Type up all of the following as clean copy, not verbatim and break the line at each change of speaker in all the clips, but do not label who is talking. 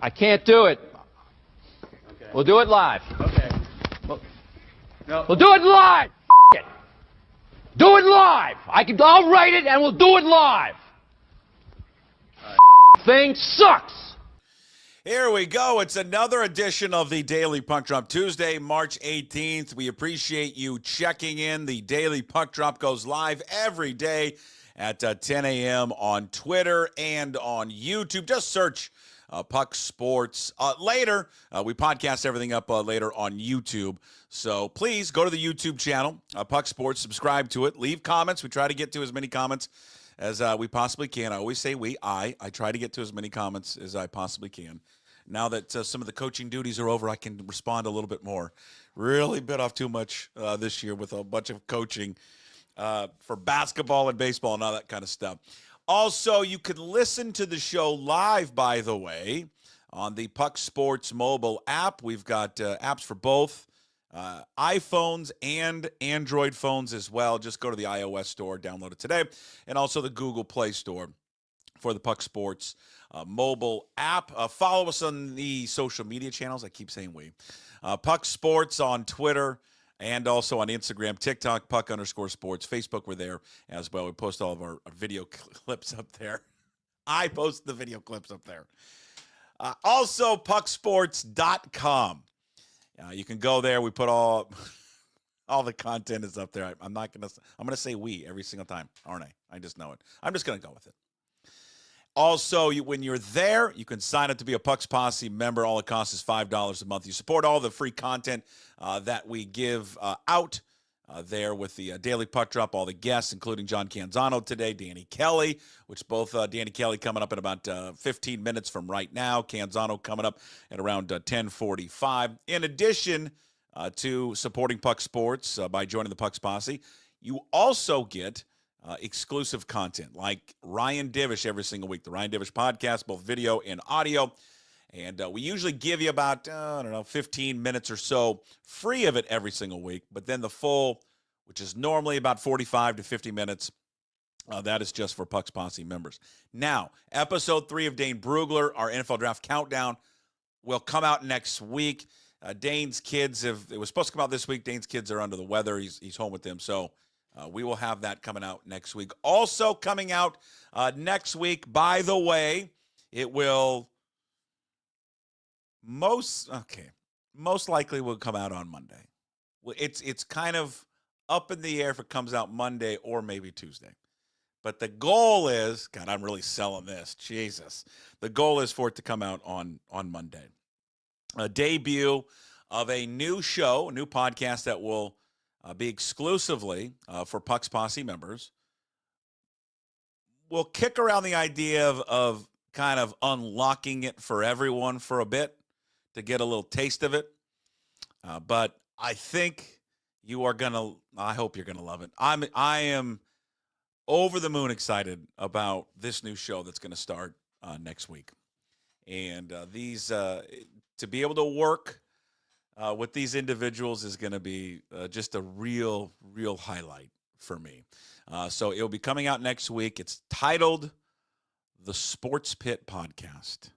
I can't do it.
Okay.
We'll do it live.
Okay. No.
We'll do it live. It. Do it live. I'll write it and we'll do it live. Thing sucks.
Here we go. It's another edition of the Daily Puck Drop, Tuesday, March 18th. We appreciate you checking in. The Daily Puck Drop goes live every day at 10 a.m. on Twitter and on YouTube. Just search Puck Sports. Later, we podcast everything up later on YouTube. So please go to the YouTube channel, Puck Sports, subscribe to it, leave comments. We try to get to as many comments as we possibly can. I always say I try to get to as many comments as I possibly can. Now that some of the coaching duties are over, I can respond a little bit more. Really bit off too much this year with a bunch of coaching for basketball and baseball and all that kind of stuff. Also, you can listen to the show live, by the way, on the Puck Sports mobile app. We've got apps for both iPhones and Android phones as well. Just go to the iOS store, download it today, and also the Google Play Store for the Puck Sports mobile app. Follow us on the social media channels. I keep saying we. Puck Sports on Twitter and also on Instagram, TikTok, Puck_sports. Facebook, we're there as well. We post all of our video clips up there. I post the video clips up there. Also, pucksports.com. You can go there. We put all the content is up there. I'm gonna say we every single time, aren't I? I just know it. I'm just gonna go with it. Also, when you're there, you can sign up to be a Pucks Posse member. All it costs is $5 a month. You support all the free content that we give out there with the Daily Puck Drop, all the guests, including John Canzano today, Danny Kelly, which both Danny Kelly coming up in about 15 minutes from right now. Canzano coming up at around 10:45. In addition to supporting Puck Sports by joining the Pucks Posse, you also get exclusive content like Ryan Divish every single week. The Ryan Divish podcast, both video and audio. And we usually give you about, 15 minutes or so free of it every single week. But then the full, which is normally about 45 to 50 minutes, that is just for Pucks Posse members. Now, episode 3 of Dane Brugler, our NFL Draft Countdown, will come out next week. Dane's kids it was supposed to come out this week. Dane's kids are under the weather. He's home with them. So we will have that coming out next week. Also coming out next week, by the way, it will most likely will come out on Monday. It's kind of up in the air if it comes out Monday or maybe Tuesday. But the goal is, God, I'm really selling this. Jesus. The goal is for it to come out on Monday. A debut of a new show, a new podcast that will be exclusively for Pucks Posse members. We'll kick around the idea of kind of unlocking it for everyone for a bit to get a little taste of it. But I think I hope you're going to love it. I am over the moon excited about this new show that's going to start next week. And to be able to work with these individuals is going to be just a real highlight for me. So it'll be coming out next week. It's titled The Sports Pit Podcast.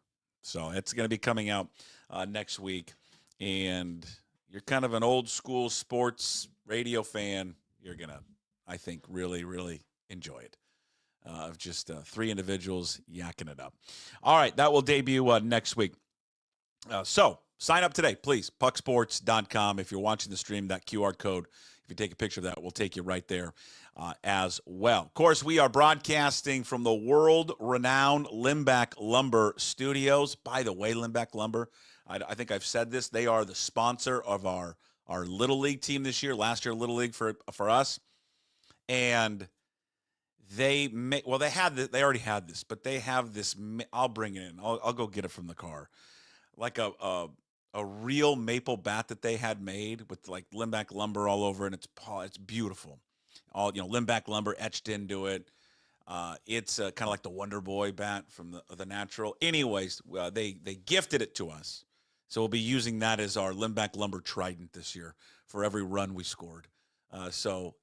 So it's going to be coming out next week. And you're kind of an old school sports radio fan. You're going to, I think, really enjoy it. Of just 3 individuals yakking it up. All right, that will debut next week. So sign up today, please. Pucksports.com. If you're watching the stream, that QR code, if you take a picture of that, we'll take you right there as well. Of course, we are broadcasting from the world-renowned Limback Lumber Studios. By the way, Limback Lumber, I think I've said this. They are the sponsor of our Little League team this year. Last year, Little League for us. And they already had this, but they have this. I'll bring it in. I'll go get it from the car. Like a real maple bat that they had made with like Limback lumber all over, and it's beautiful. All Limback lumber etched into it. It's kind of like the Wonder Boy bat from the Natural. Anyways, they gifted it to us, so we'll be using that as our Limback lumber trident this year for every run we scored. So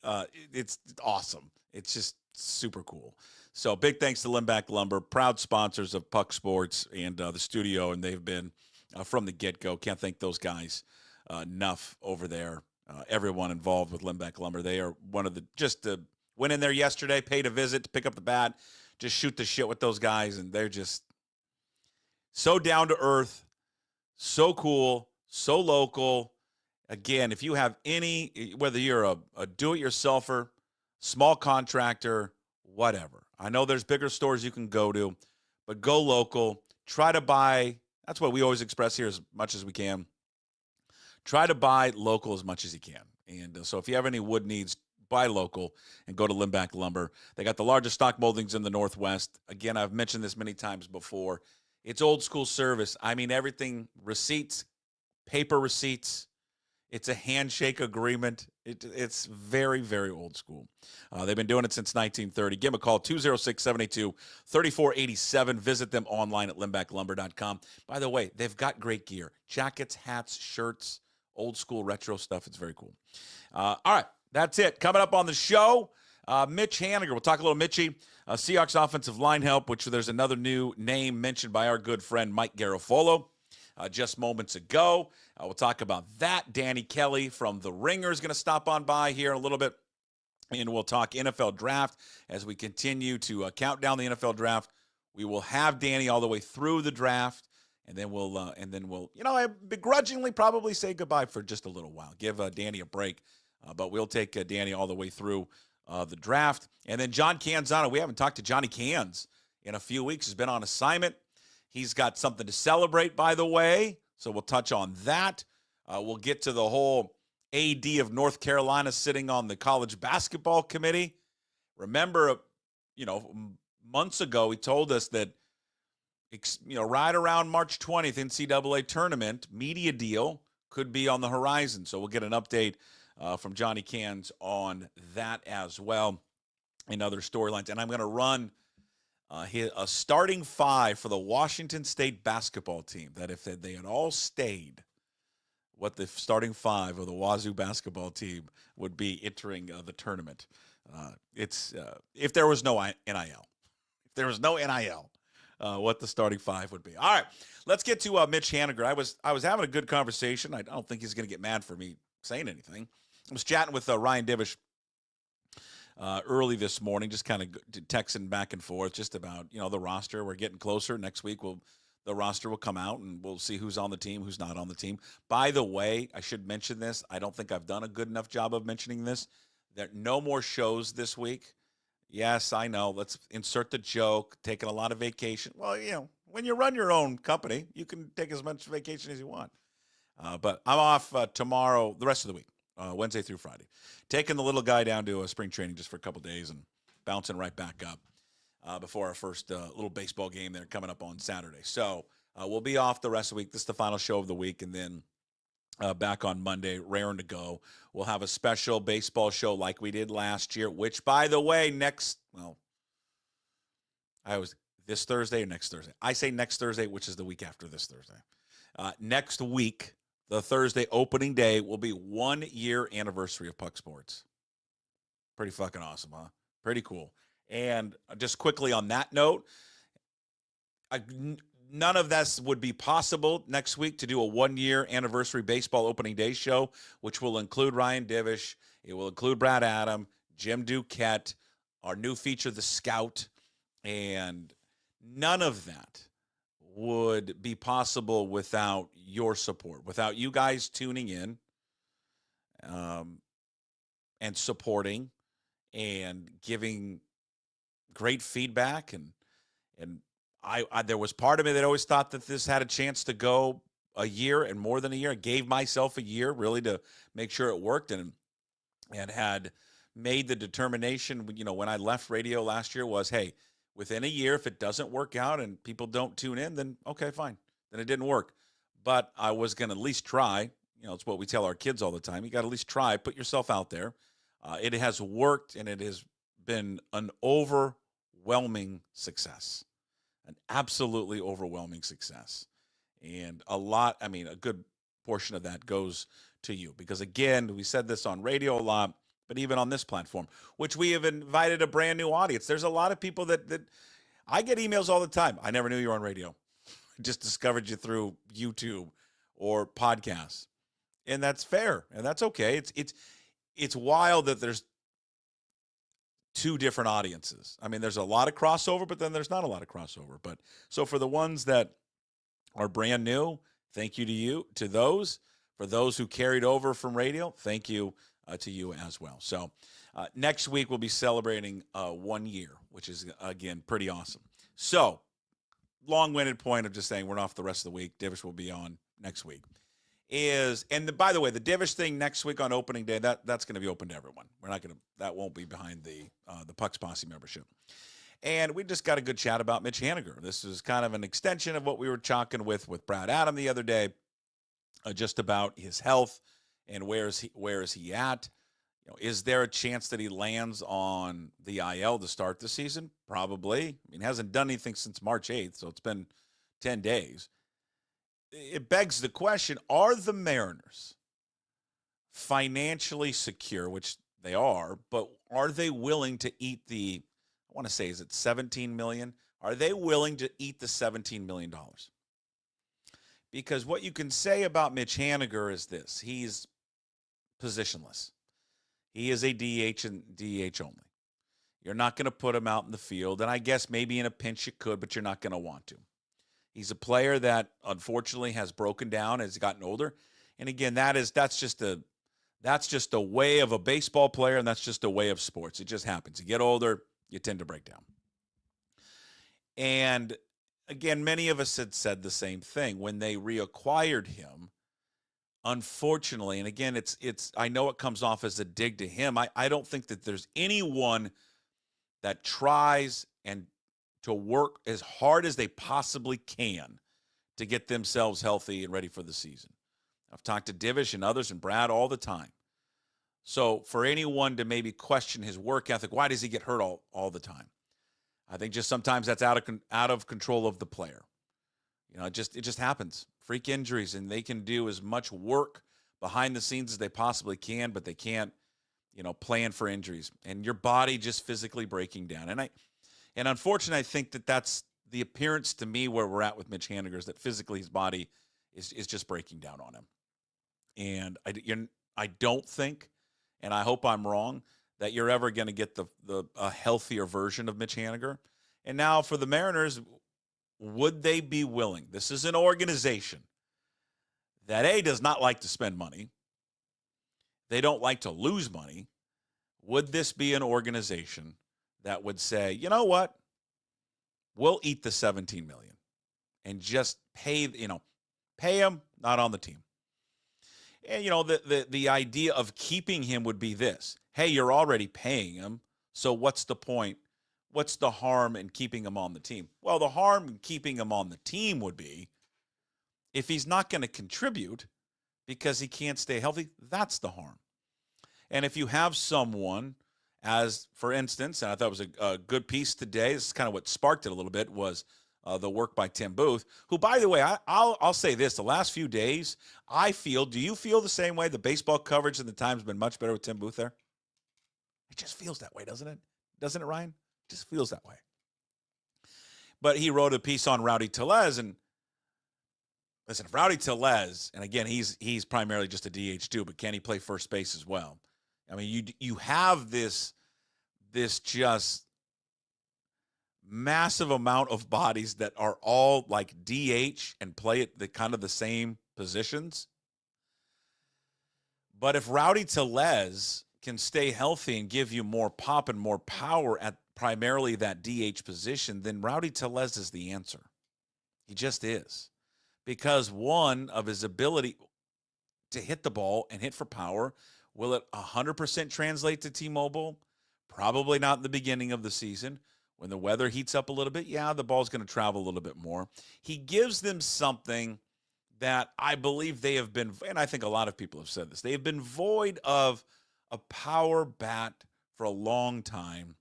it's awesome. It's just Super cool. So big thanks to Limback Lumber, proud sponsors of Puck Sports and the studio, and they've been from the get-go. Can't thank those guys enough over there. Everyone involved with Limback Lumber. They are one of went in there yesterday, paid a visit to pick up the bat, just shoot the shit with those guys, and they're just so down to earth, so cool, so local. Again, if you have whether you're a do-it-yourselfer, small contractor, whatever. I know there's bigger stores you can go to, but go local. Try to buy. That's what we always express here as much as we can. Try to buy local as much as you can. And so if you have any wood needs, buy local and go to Limback Lumber. They got the largest stock moldings in the Northwest. Again, I've mentioned this many times before. It's old school service. I mean, everything, receipts, paper receipts. It's a handshake agreement. It's very, very old school. They've been doing it since 1930. Give them a call, 206-782-3487. Visit them online at limbacklumber.com. By the way, they've got great gear. Jackets, hats, shirts, old school retro stuff. It's very cool. All right, that's it. Coming up on the show, Mitch Haniger. We'll talk a little Mitchie. Seahawks offensive line help, which there's another new name mentioned by our good friend Mike Garafolo just moments ago. We'll talk about that. Danny Kelly from The Ringer is going to stop on by here in a little bit, and we'll talk NFL draft as we continue to count down the NFL draft. We will have Danny all the way through the draft, and then we'll I begrudgingly probably say goodbye for just a little while. Give Danny a break, but we'll take Danny all the way through the draft. And then John Canzano. We haven't talked to Johnny Cans in a few weeks. He's been on assignment. He's got something to celebrate, by the way, so we'll touch on that. We'll get to the whole AD of North Carolina sitting on the college basketball committee. Remember, months ago he told us that, right around March 20th, NCAA tournament, media deal could be on the horizon. So we'll get an update from Johnny Cans on that as well and other storylines. And I'm going to run a starting five for the Washington State basketball team, that if they had all stayed, what the starting five of the Wazoo basketball team would be entering the tournament. If there was no NIL. If there was no NIL, what the starting five would be. All right, let's get to Mitch Haniger. I was having a good conversation. I don't think he's going to get mad for me saying anything. I was chatting with Ryan Divish early this morning, just kind of texting back and forth just about, the roster. We're getting closer. Next week, the roster will come out, and we'll see who's on the team, who's not on the team. By the way, I should mention this. I don't think I've done a good enough job of mentioning this. There are no more shows this week. Yes, I know. Let's insert the joke, taking a lot of vacation. Well, when you run your own company, you can take as much vacation as you want. But I'm off tomorrow, the rest of the week. Wednesday through Friday. Taking the little guy down to spring training just for a couple days and bouncing right back up before our first little baseball game there coming up on Saturday. So we'll be off the rest of the week. This is the final show of the week, and then back on Monday, raring to go. We'll have a special baseball show like we did last year, which, by the way, this Thursday or next Thursday? I say next Thursday, which is the week after this Thursday. Next week, the Thursday opening day, will be 1 year anniversary of Puck Sports. Pretty fucking awesome, huh? Pretty cool. And just quickly on that note, none of this would be possible next week to do a 1 year anniversary baseball opening day show, which will include Ryan Divish. It will include Brad Adam, Jim Duquette, our new feature, The Scout. And none of that would be possible without your support, without you guys tuning in and supporting and giving great feedback. And I there was part of me that always thought that this had a chance to go a year and more than a year. I gave myself a year really to make sure it worked, and had made the determination, when I left radio last year, was, hey, within a year, if it doesn't work out and people don't tune in, then okay, fine. Then it didn't work. But I was going to at least try. It's what we tell our kids all the time. You got to at least try. Put yourself out there. It has worked, and it has been an overwhelming success. An absolutely overwhelming success. And a good portion of that goes to you. Because, again, we said this on radio a lot, but even on this platform, which we have invited a brand new audience. There's a lot of people that I get emails all the time. I never knew you were on radio. I just discovered you through YouTube or podcasts. And that's fair, and that's okay. It's wild that there's two different audiences. I mean, there's a lot of crossover, but then there's not a lot of crossover. But so for the ones that are brand new, thank you to those. For those who carried over from radio, thank you to you as well. So next week we'll be celebrating 1 year, which is, again, pretty awesome. So long-winded point of just saying we're off the rest of the week. Divish will be on next week. By the way, the Divish thing next week on opening day, that's going to be open to everyone. That won't be behind the Puck's Posse membership. And we just got a good chat about Mitch Haniger. This is kind of an extension of what we were talking with Brad Adam the other day, just about his health and where is he at? Is there a chance that he lands on the IL to start the season? Probably. I mean, he hasn't done anything since March 8th, so it's been 10 days. It begs the question, are the Mariners financially secure, which they are, but are they willing to eat I want to say, is it $17 million? Are they willing to eat the $17 million? Because what you can say about Mitch Haniger is this: he's positionless. He is a DH and DH only. You're not going to put him out in the field, and I guess maybe in a pinch you could, but you're not going to want to. He's a player that unfortunately has broken down as he's gotten older. And again, that's just a way of a baseball player, and that's just a way of sports. It just happens. You get older, you tend to break down. And again, many of us had said the same thing when they reacquired him. Unfortunately, and again, I know it comes off as a dig to him. I don't think that there's anyone that tries and to work as hard as they possibly can to get themselves healthy and ready for the season. I've talked to Divish and others and Brad all the time. So for anyone to maybe question his work ethic, why does he get hurt all the time? I think just sometimes that's out of control of the player. It just happens. Freak injuries, and they can do as much work behind the scenes as they possibly can, but they can't, plan for injuries. And your body just physically breaking down. And unfortunately, I think that's the appearance to me where we're at with Mitch Haniger, is that physically his body is just breaking down on him. And I don't think, and I hope I'm wrong, that you're ever going to get a healthier version of Mitch Haniger. And now for the Mariners, would they be willing? This is an organization that does not like to spend money. They don't like to lose money. Would this be an organization that would say, you know what, we'll eat the $17 million and just pay him, not on the team? And the idea of keeping him would be this: hey, you're already paying him, so what's the point? What's the harm in keeping him on the team? Well, the harm in keeping him on the team would be if he's not going to contribute because he can't stay healthy. That's the harm. And if you have someone, as for instance, and I thought it was a good piece today, this is kind of what sparked it a little bit, was the work by Tim Booth, who, by the way, I'll say this: the last few days, do you feel the same way? The baseball coverage in the Times has been much better with Tim Booth there. It just feels that way, doesn't it? Doesn't it, Ryan? It just feels that way. But he wrote a piece on Rowdy Tellez, and listen, if Rowdy Tellez, and again, he's primarily just a DH too, but can he play first base as well? I mean, you have this just massive amount of bodies that are all like DH and play at the kind of the same positions. But if Rowdy Tellez can stay healthy and give you more pop and more power at primarily that DH position, then Rowdy Tellez is the answer. He just is. Because one of his ability to hit the ball and hit for power, will it 100% translate to T-Mobile? Probably not in the beginning of the season. When the weather heats up a little bit, yeah, the ball's going to travel a little bit more. He gives them something that I believe they have been, and I think a lot of people have said this, they have been void of a power bat for a long time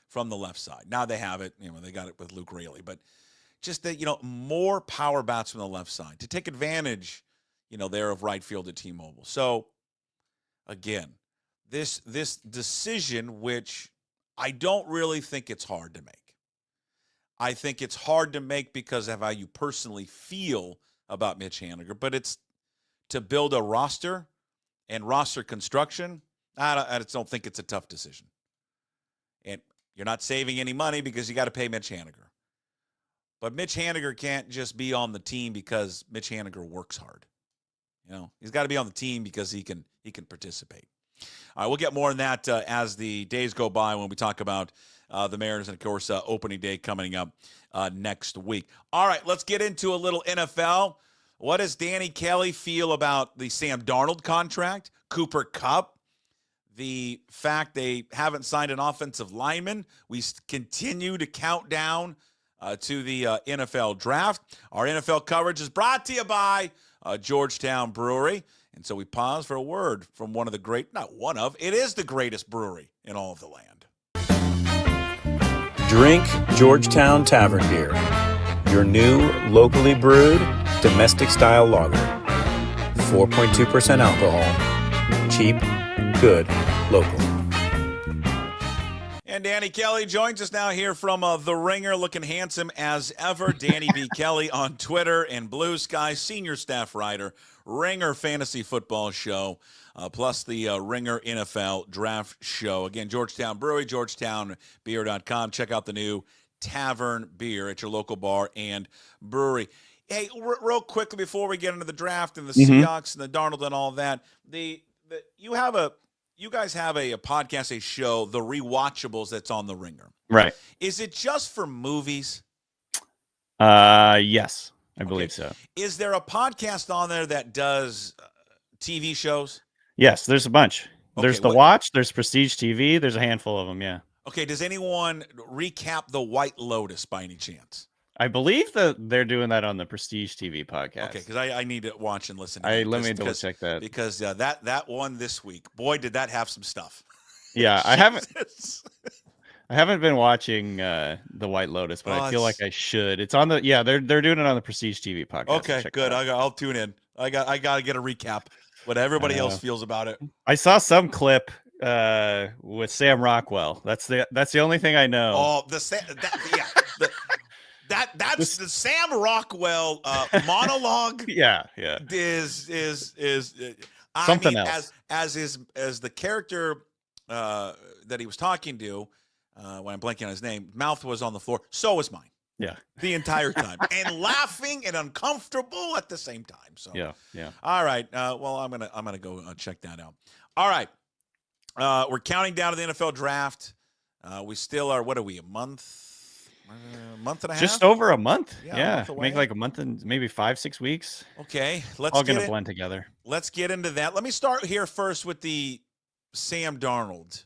from the left side. Now they have it. They got it with Luke Raley, but just that, more power bats from the left side to take advantage, there of right field at T-Mobile. So again, this decision, which I don't really think it's hard to make. I think it's hard to make because of how you personally feel about Mitch Haniger, but it's to build a roster and roster construction. I just don't think it's a tough decision. And you're not saving any money because you got to pay Mitch Haniger. But Mitch Haniger can't just be on the team because Mitch Haniger works hard. He's got to be on the team because he can participate. All right, we'll get more on that as the days go by when we talk about the Mariners and, of course, opening day coming up next week. All right, let's get into a little NFL. What does Danny Kelly feel about the Sam Darnold contract, Cooper Kupp, the fact they haven't signed an offensive lineman? We continue to count down to the NFL draft. Our NFL coverage is brought to you by Georgetown Brewery. And so we pause for a word from one of the great, not one of, it is the greatest brewery in all of the land.
Drink Georgetown Tavern Beer, your new locally brewed domestic-style lager. 4.2% alcohol. Cheap, good, local.
And Danny Kelly joins us now here from The Ringer, looking handsome as ever. Danny B. Kelly on Twitter and Blue Sky, senior staff writer, Ringer Fantasy Football Show, plus the Ringer NFL Draft Show. Again, Georgetown Brewery, georgetownbeer.com. Check out the new Tavern Beer at your local bar and brewery. Hey, real quickly before we get into the draft and the Seahawks and the Darnold and all that, you guys have a podcast, a show, The Rewatchables, that's on The Ringer.
Right.
Is it just for movies?
Yes, I believe so.
Is there a podcast on there that does TV shows?
Yes, there's a bunch.
Okay,
there's The Watch, there's Prestige TV, there's a handful of them, yeah.
Okay, does anyone recap The White Lotus by any chance?
I believe that they're doing that on the Prestige TV podcast.
Okay, because I need to watch and listen to
let me double check that.
Because that one this week, boy, did that have some stuff.
Yeah, I haven't been watching The White Lotus, but I feel like I should. It's on they're doing it on the Prestige TV podcast.
Okay, good. I'll tune in. I got to get a recap. What everybody else feels about it.
I saw some clip with Sam Rockwell. That's the only thing I know.
Oh, That's the Sam Rockwell monologue.
Yeah.
Is
something else
as the character that he was talking to when I'm blanking on his name. Mouth was on the floor. So was mine.
Yeah,
the entire time, and laughing and uncomfortable at the same time. So
yeah.
All right. Well, I'm gonna go check that out. All right. We're counting down to the NFL draft. We still are. What are we? A month and a half?
Just over a month. Yeah.
A month
Make like a month and maybe 5-6 weeks.
Okay.
All going to blend together.
Let's get into that. Let me start here first with the Sam Darnold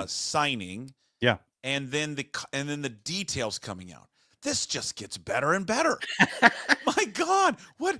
signing.
Yeah.
And then the details coming out. This just gets better and better. My God. What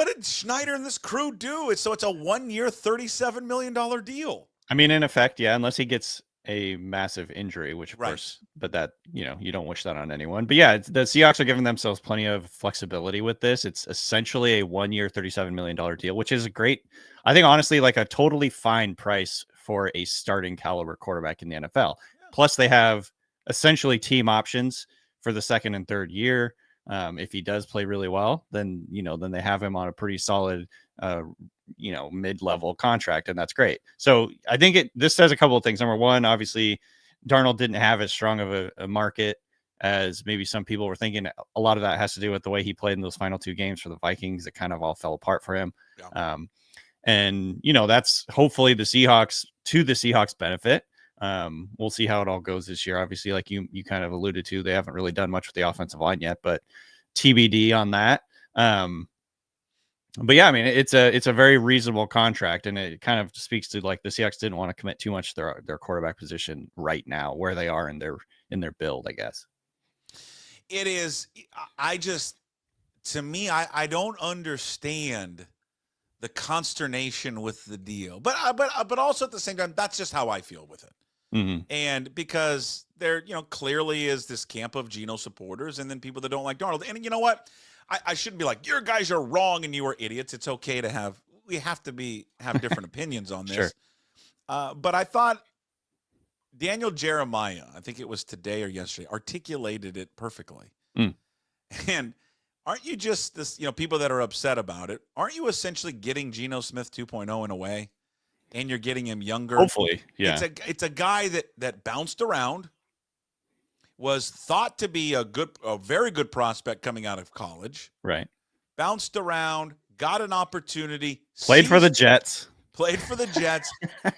did Schneider and this crew do? It's a 1-year, $37 million deal.
I mean, in effect, yeah, unless he gets a massive injury, which of course, but that, you don't wish that on anyone. But yeah, the Seahawks are giving themselves plenty of flexibility with this. It's essentially a 1-year, $37 million deal, which is I think honestly, like a totally fine price for a starting caliber quarterback in the NFL. Yeah. Plus they have essentially team options for the second and third year. If he does play really well, then they have him on a pretty solid, mid-level contract, and that's great. So I think this says a couple of things. Number one, obviously, Darnold didn't have as strong of a market as maybe some people were thinking. A lot of that has to do with the way he played in those final 2 games for the Vikings. It kind of all fell apart for him. Yeah. And that's hopefully the Seahawks benefit. We'll see how it all goes this year. Obviously, like you kind of alluded to, they haven't really done much with the offensive line yet, but TBD on that. But yeah, I mean, it's a very reasonable contract, and it kind of speaks to like the Seahawks didn't want to commit too much to their quarterback position right now, where they are in their build, I guess.
It is. To me, I don't understand the consternation with the deal, but also at the same time, that's just how I feel with it.
Mm-hmm.
And because there, clearly is this camp of Geno supporters, and then people that don't like Darnold. And you know what? I shouldn't be like, your guys are wrong and you are idiots. It's okay to have different opinions on this.
Sure.
But I thought Daniel Jeremiah, I think it was today or yesterday, articulated it perfectly. And aren't you just this, people that are upset about it, aren't you essentially getting Geno Smith 2.0 in a way? And you're getting him younger.
Hopefully, yeah.
It's a guy that bounced around, was thought to be a very good prospect coming out of college.
Right.
Bounced around, got an opportunity.
Played for the Jets.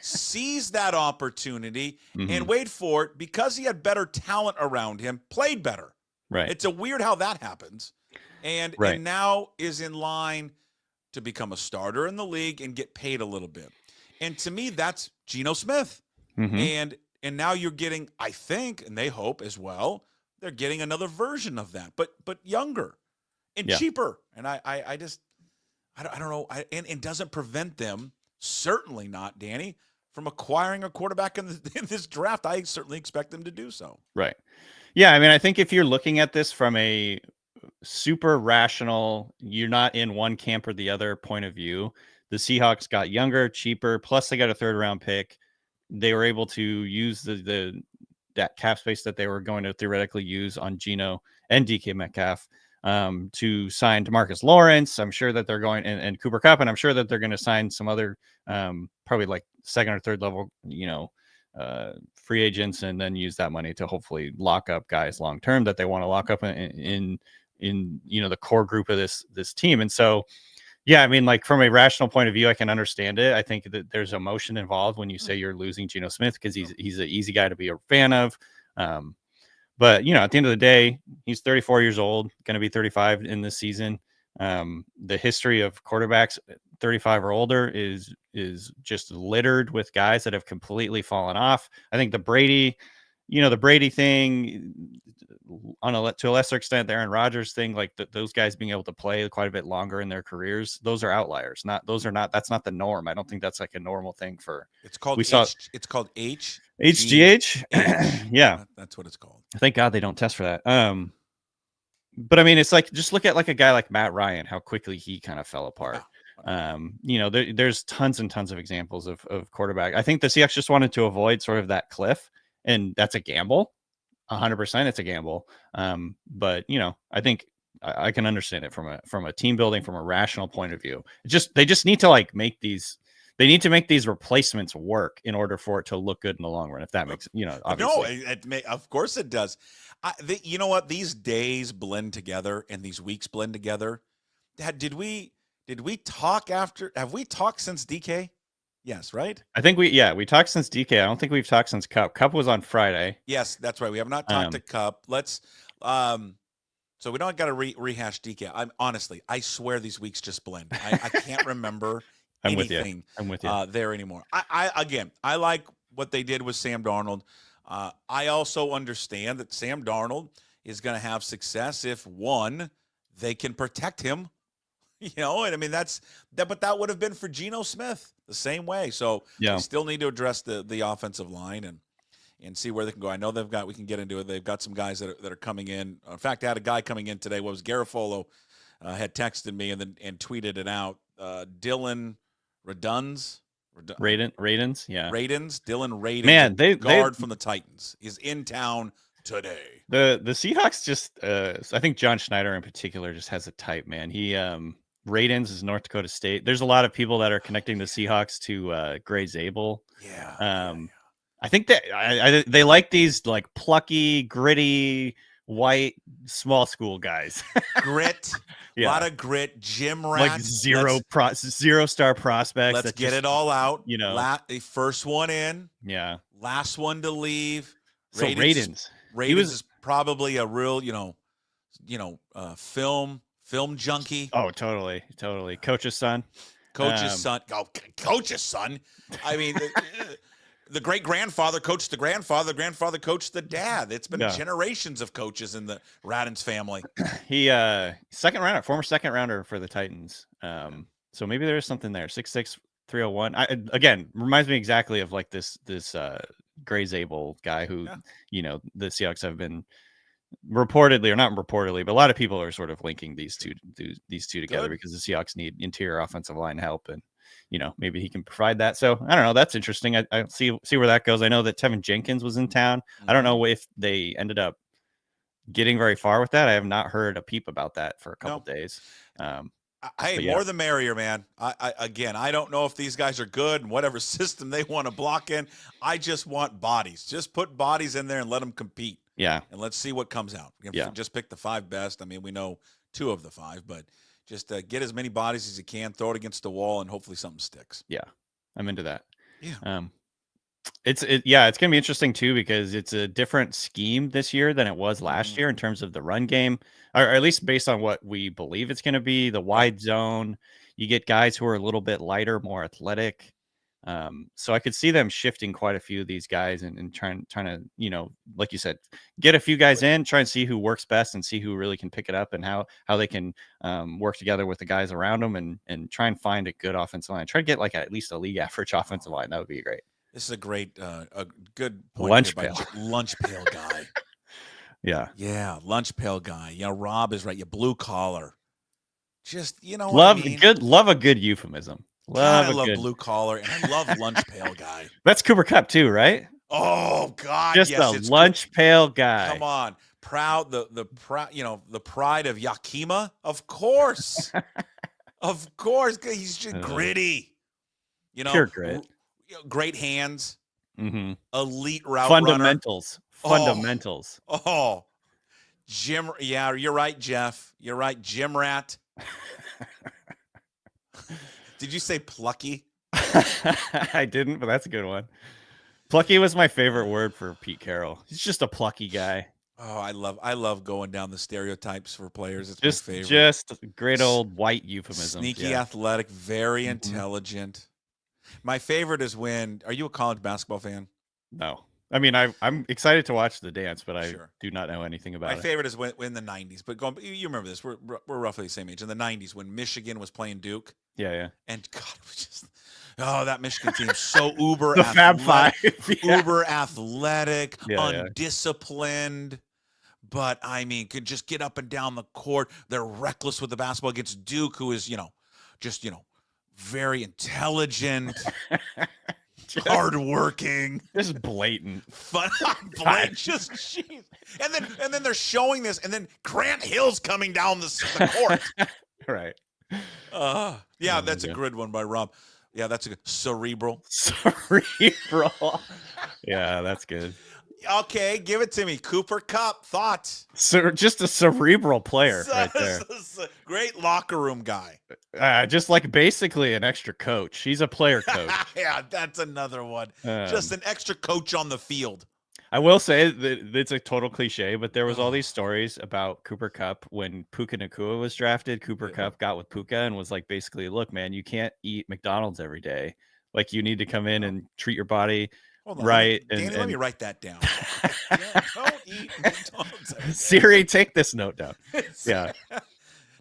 Seized that opportunity, and wait for it, because he had better talent around him, played better.
Right.
It's a weird how that happens. And now is in line to become a starter in the league and get paid a little bit. And to me, that's Geno Smith. And now you're getting, I think, and they hope as well, they're getting another version of that, but younger and cheaper. And I don't know. And doesn't prevent them, certainly not, Danny, from acquiring a quarterback in this draft. I certainly expect them to do so.
Right. Yeah. I mean, I think if you're looking at this from a super rational, you're not in one camp or the other point of view, the Seahawks got younger, cheaper, plus they got a 3rd round pick. They were able to use that cap space that they were going to theoretically use on Geno and DK Metcalf to sign DeMarcus Lawrence. I'm sure that they're going and Cooper Kupp, and I'm sure that they're going to sign some other probably like 2nd or 3rd level, free agents, and then use that money to hopefully lock up guys long term that they want to lock up in the core group of this team. And so, yeah, I mean, like from a rational point of view, I can understand it. I think that there's emotion involved when you say you're losing Geno Smith, because he's an easy guy to be a fan of. But, at the end of the day, he's 34 years old, going to be 35 in this season. The history of quarterbacks 35 or older is just littered with guys that have completely fallen off. I think the Brady thing, to a lesser extent, the Aaron Rodgers thing, like those guys being able to play quite a bit longer in their careers, those are outliers. That's not the norm. I don't think that's like a normal thing for.
It's called HGH.
Yeah,
that's what it's called.
Thank God they don't test for that. But I mean, it's like, just look at like a guy like Matt Ryan, how quickly he kind of fell apart. There's tons and tons of examples of quarterback. I think the Seahawks just wanted to avoid sort of that cliff, and that's a gamble. 100% it's a gamble. But I think I can understand it from a team building, from a rational point of view. They just need to like make these replacements work in order for it to look good in the long run. If that makes, obviously.
No, of course it does. You know what? These days blend together and these weeks blend together. Did we talk after? Have we talked since DK? Yes, right?
I think we talked since DK. I don't think we've talked since Kupp. Kupp was on Friday.
Yes, that's right. We have not talked to Kupp. Let's so we don't got to rehash DK. I swear these weeks just blend. I can't remember anything
I'm with you.
There anymore. I like what they did with Sam Darnold. I also understand that Sam Darnold is going to have success if, one, they can protect him. And I mean, but that would have been for Geno Smith the same way. So we still need to address the offensive line and see where they can go. I know we can get into it. They've got some guys that are coming in. In fact, I had a guy coming in today. What was Garofolo had texted me and tweeted it out. Dylan Radunz.
Radins, yeah.
Dylan Radins,
man,
guard from the Titans, is in town today.
The Seahawks just, I think John Schneider in particular just has a type, man. He Radins is North Dakota State. There's a lot of people that are connecting the Seahawks to Gray Zabel.
Yeah.
I think that they like these like plucky, gritty, white, small school guys.
Grit. A lot of grit, gym rats.
Like zero star prospects.
Let's get it all out. The first one in.
Yeah.
Last one to leave.
So Radins.
Radins is probably a real, film junkie.
Oh, totally. Coach's son.
Coach's son. I mean, the great grandfather coached the grandfather. The grandfather coached the dad. It's been generations of coaches in the Radins family.
He former second rounder for the Titans. So maybe there is something there. 6'6", 301. Again, reminds me exactly of like this Gray Zabel guy who the Seahawks have been reportedly, or not reportedly, but a lot of people are sort of linking these two together because the Seahawks need interior offensive line help, and maybe he can provide that. So I don't know. That's interesting. I see where that goes. I know that Tevin Jenkins was in town. I don't know if they ended up getting very far with that. I have not heard a peep about that for a couple days.
Hey, more the merrier, man. I don't know if these guys are good and whatever system they want to block in. I just want bodies. Just put bodies in there and let them compete.
Yeah.
And let's see what comes out. Just pick the 5 best. I mean, we know 2 of the 5, but just get as many bodies as you can, throw it against the wall, and hopefully something sticks.
Yeah, I'm into that.
Yeah.
It's going to be interesting too, because it's a different scheme this year than it was last year in terms of the run game, or at least based on what we believe it's going to be. The wide zone, you get guys who are a little bit lighter, more athletic. So I could see them shifting quite a few of these guys and trying to, like you said, get a few guys in, try and see who works best and see who really can pick it up and how they can work together with the guys around them and try and find a good offensive line. Try to get like at least a league average offensive line. That would be great.
This is a good point.
Lunch pail.
Lunch pail guy.
Yeah.
Lunch pail guy. Rob is right. You blue collar. Just
love a good euphemism.
I love blue collar, and I love lunch pail guy.
That's Cooper Kupp too, right?
Oh God,
just a lunch pail guy.
Come on, proud the pride of Yakima, of course, of course. He's just gritty.
Pure grit.
Great hands.
Mm-hmm.
Elite route
fundamentals.
Runner.
Fundamentals.
Oh, Jim. Yeah, you're right, Jeff. You're right, Jim Rat. Did you say plucky?
I didn't, but that's a good one. Plucky was my favorite word for Pete Carroll. He's just a plucky guy.
Oh, I love going down the stereotypes for players. It's
just,
my favorite.
Just great old white euphemism.
Sneaky, athletic, very intelligent. My favorite is when. Are you a college basketball fan?
No. I mean, I'm excited to watch the dance, but I do not know anything about it.
My favorite is when in the 90s. But you remember this. We're roughly the same age. In the 90s, when Michigan was playing Duke.
Yeah.
And God, it was just that Michigan team so uber
the
athletic,
Fab Five.
Uber athletic, undisciplined. But I mean, could just get up and down the court. They're reckless with the basketball against Duke, who is very intelligent. Hardworking,
just blatant,
fun, blatant. Just jeez. And then they're showing this, and then Grant Hill's coming down the court.
Right.
That's a good one by Rob. Yeah, that's a good cerebral.
Cerebral. Yeah, that's good.
Okay, give it to me. Cooper Kupp, thoughts?
So just a cerebral player right there.
Great locker room guy.
Just like basically an extra coach. He's a player coach.
Yeah, that's another one. Just an extra coach on the field.
I will say that it's a total cliche, but there was all these stories about Cooper Kupp when Puka Nacua was drafted. Cooper Kupp got with Puka and was like, basically, look, man, you can't eat McDonald's every day. Like, you need to come in and treat your body right.
Danny, let me write that down. Don't eat McDonald's every day.
Siri, take this note down. Yeah.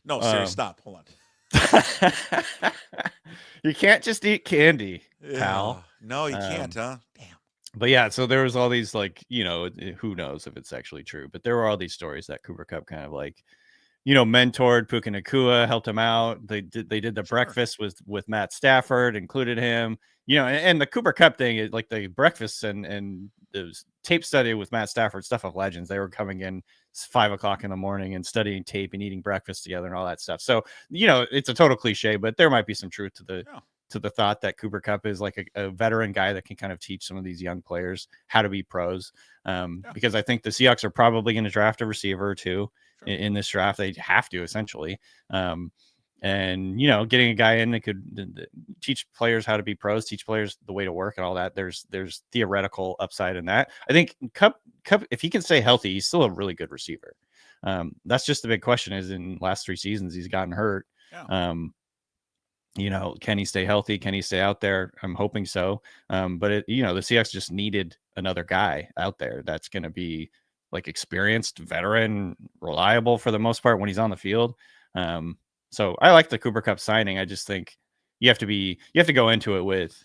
No, Siri, stop. Hold on.
You can't just eat candy, pal.
No, you can't, huh? Damn.
But yeah, so there was all these who knows if it's actually true, but there were all these stories that Cooper Kupp kind of mentored Puka Nacua, helped him out. They did the breakfast with Matt Stafford, included him. And the Cooper Kupp thing is like the breakfasts and the tape study with Matt Stafford, stuff of legends. They were coming in 5:00 in the morning and studying tape and eating breakfast together and all that stuff. So, it's a total cliche, but there might be some truth to the thought that Cooper Kupp is like a veteran guy that can kind of teach some of these young players how to be pros. Because I think the Seahawks are probably going to draft a receiver or two in this draft. They have to, essentially. And getting a guy in that could teach players how to be pros, teach players the way to work and all that. There's theoretical upside in that. I think Kupp, if he can stay healthy, he's still a really good receiver. That's just the big question. Is in last 3 seasons he's gotten hurt. Can he stay healthy? Can he stay out there? I'm hoping so. But the Seahawks just needed another guy out there that's going to be like experienced, veteran, reliable for the most part when he's on the field. So I like the Cooper Kupp signing. I just think you have to go into it with,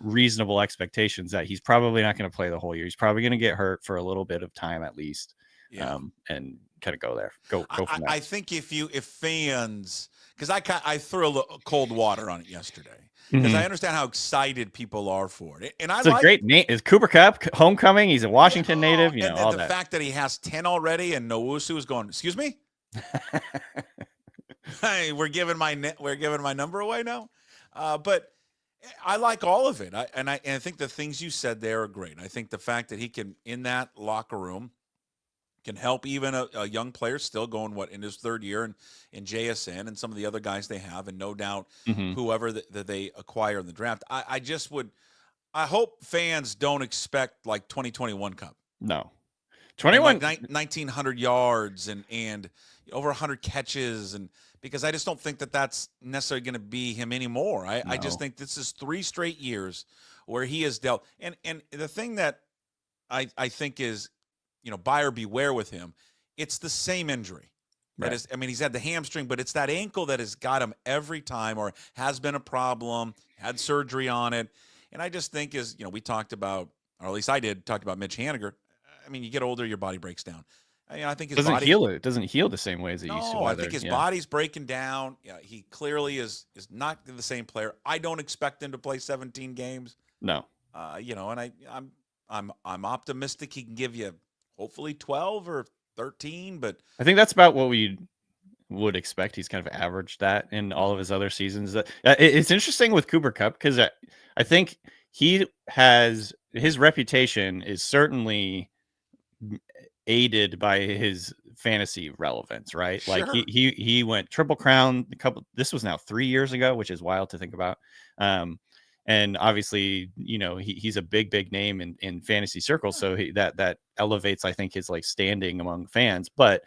reasonable expectations that he's probably not going to play the whole year. He's probably going to get hurt for a little bit of time at least. and kind of go there. Go from there.
I think if fans, because I threw a little cold water on it yesterday. Because I understand how excited people are for it, and
it's a great name. Is Cooper Kupp homecoming? He's a Washington native,
and
all
the
that.
fact that he has 10 already, and Nowusu is going. Excuse me. Hey, we're giving my number away now, but I like all of it. I think the things you said there are great. I think the fact that he can in that locker room can help even a young player still going in his third year in JSN and some of the other guys they have, and no doubt whoever that they acquire in the draft. I hope fans don't expect like 2021 Kupp.
No, 21
like 1,900 yards and over 100 catches, and because I just don't think that's necessarily going to be him anymore. I just think this is 3 straight years where he has dealt. And the thing that I think is, buyer beware with him. It's the same injury. Right. He's had the hamstring, but it's that ankle that has got him every time, or has been a problem, had surgery on it. And I just think we talked about, or at least I talked about Mitch Haniger. You get older, your body breaks down. I think his body
heal. It doesn't heal the same way as it used to.
No, I think his body's breaking down. Yeah, he clearly is not the same player. I don't expect him to play 17 games.
No.
And I'm optimistic he can give you hopefully 12 or 13, but
I think that's about what we would expect. He's kind of averaged that in all of his other seasons. It's interesting with Cooper Kupp because I think his reputation is certainly aided by his fantasy relevance, right?
Sure.
Like he went Triple Crown this was now 3 years ago, which is wild to think about. And obviously, he's a big name in fantasy circles. So that elevates, I think, his like standing among fans. But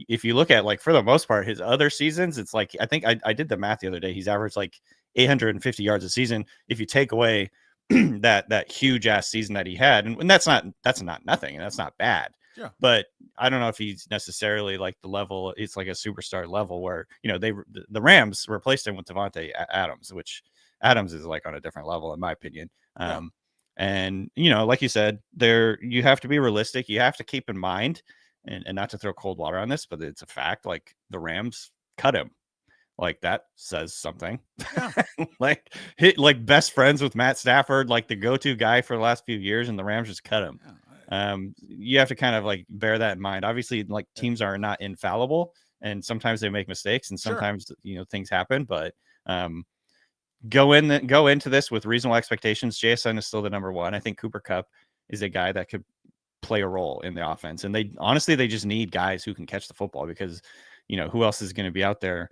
if you look at, like, for the most part, his other seasons, it's like, I think I did the math the other day. He's averaged like 850 yards a season. If you take away that huge ass season that he had, and that's not nothing, and that's not bad.
Yeah.
But I don't know if he's necessarily like the level. It's like a superstar level where, the Rams replaced him with Devontae Adams, which Adams is like on a different level, in my opinion. And, like you said, you have to be realistic. You have to keep in mind, and not to throw cold water on this, but it's a fact. Like, the Rams cut him. Like, that says something.
Yeah.
like best friends with Matt Stafford, like the go-to guy for the last few years, and the Rams just cut him. Yeah. You have to kind of like bear that in mind. Obviously, like, teams are not infallible, and sometimes they make mistakes, and sometimes things happen. But go into this with reasonable expectations. JSN is still the number one. I think Cooper Kupp is a guy that could play a role in the offense, and they just need guys who can catch the football, because who else is going to be out there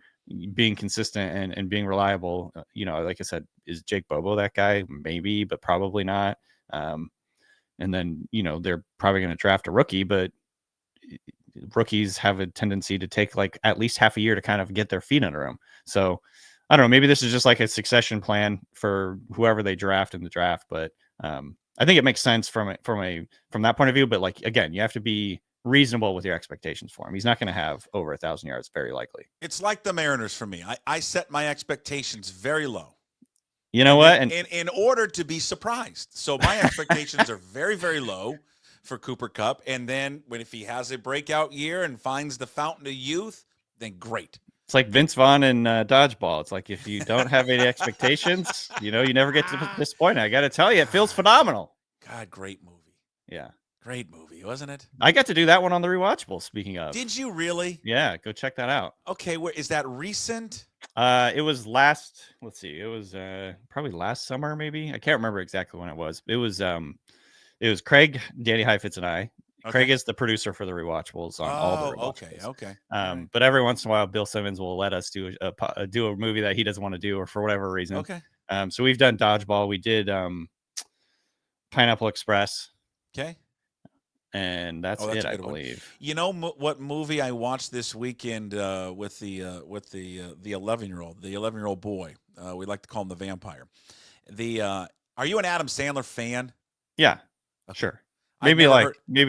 being consistent and being reliable. Like I said, is Jake Bobo that guy? Maybe, but probably not. And then, they're probably going to draft a rookie, but rookies have a tendency to take like at least half a year to kind of get their feet under them. So I don't know, maybe this is just like a succession plan for whoever they draft in the draft. But I think it makes sense from that point of view. But, like, again, you have to be reasonable with your expectations for him. He's not going to have over 1,000 yards, very likely.
It's like the Mariners for me. I set my expectations very low.
You know what? And
in order to be surprised. So my expectations are very, very low for Cooper Kupp. And then if he has a breakout year and finds the fountain of youth, then great.
It's like Vince Vaughn in Dodgeball. It's like, if you don't have any expectations, you never get disappointed. I got to tell you, it feels phenomenal.
God, great movie.
Yeah.
Great movie, wasn't it?
I got to do that one on the Rewatchable, speaking of.
Did you really?
Yeah, go check that out.
Okay, is that recent?
It was probably last summer, maybe. I can't remember exactly when it was. It was Craig, Danny Heifetz, and I. Okay. Craig is the producer for the Rewatchables on all the Rewatchables.
Okay.
But every once in a while, Bill Simmons will let us do a movie that he doesn't want to do, or for whatever reason.
Okay.
So we've done Dodgeball. We did Pineapple Express.
Okay.
And that's it, I believe.
You know what movie I watched this weekend with the 11-year-old boy? We like to call him the vampire. Are you an Adam Sandler fan?
Yeah, okay. Sure. Maybe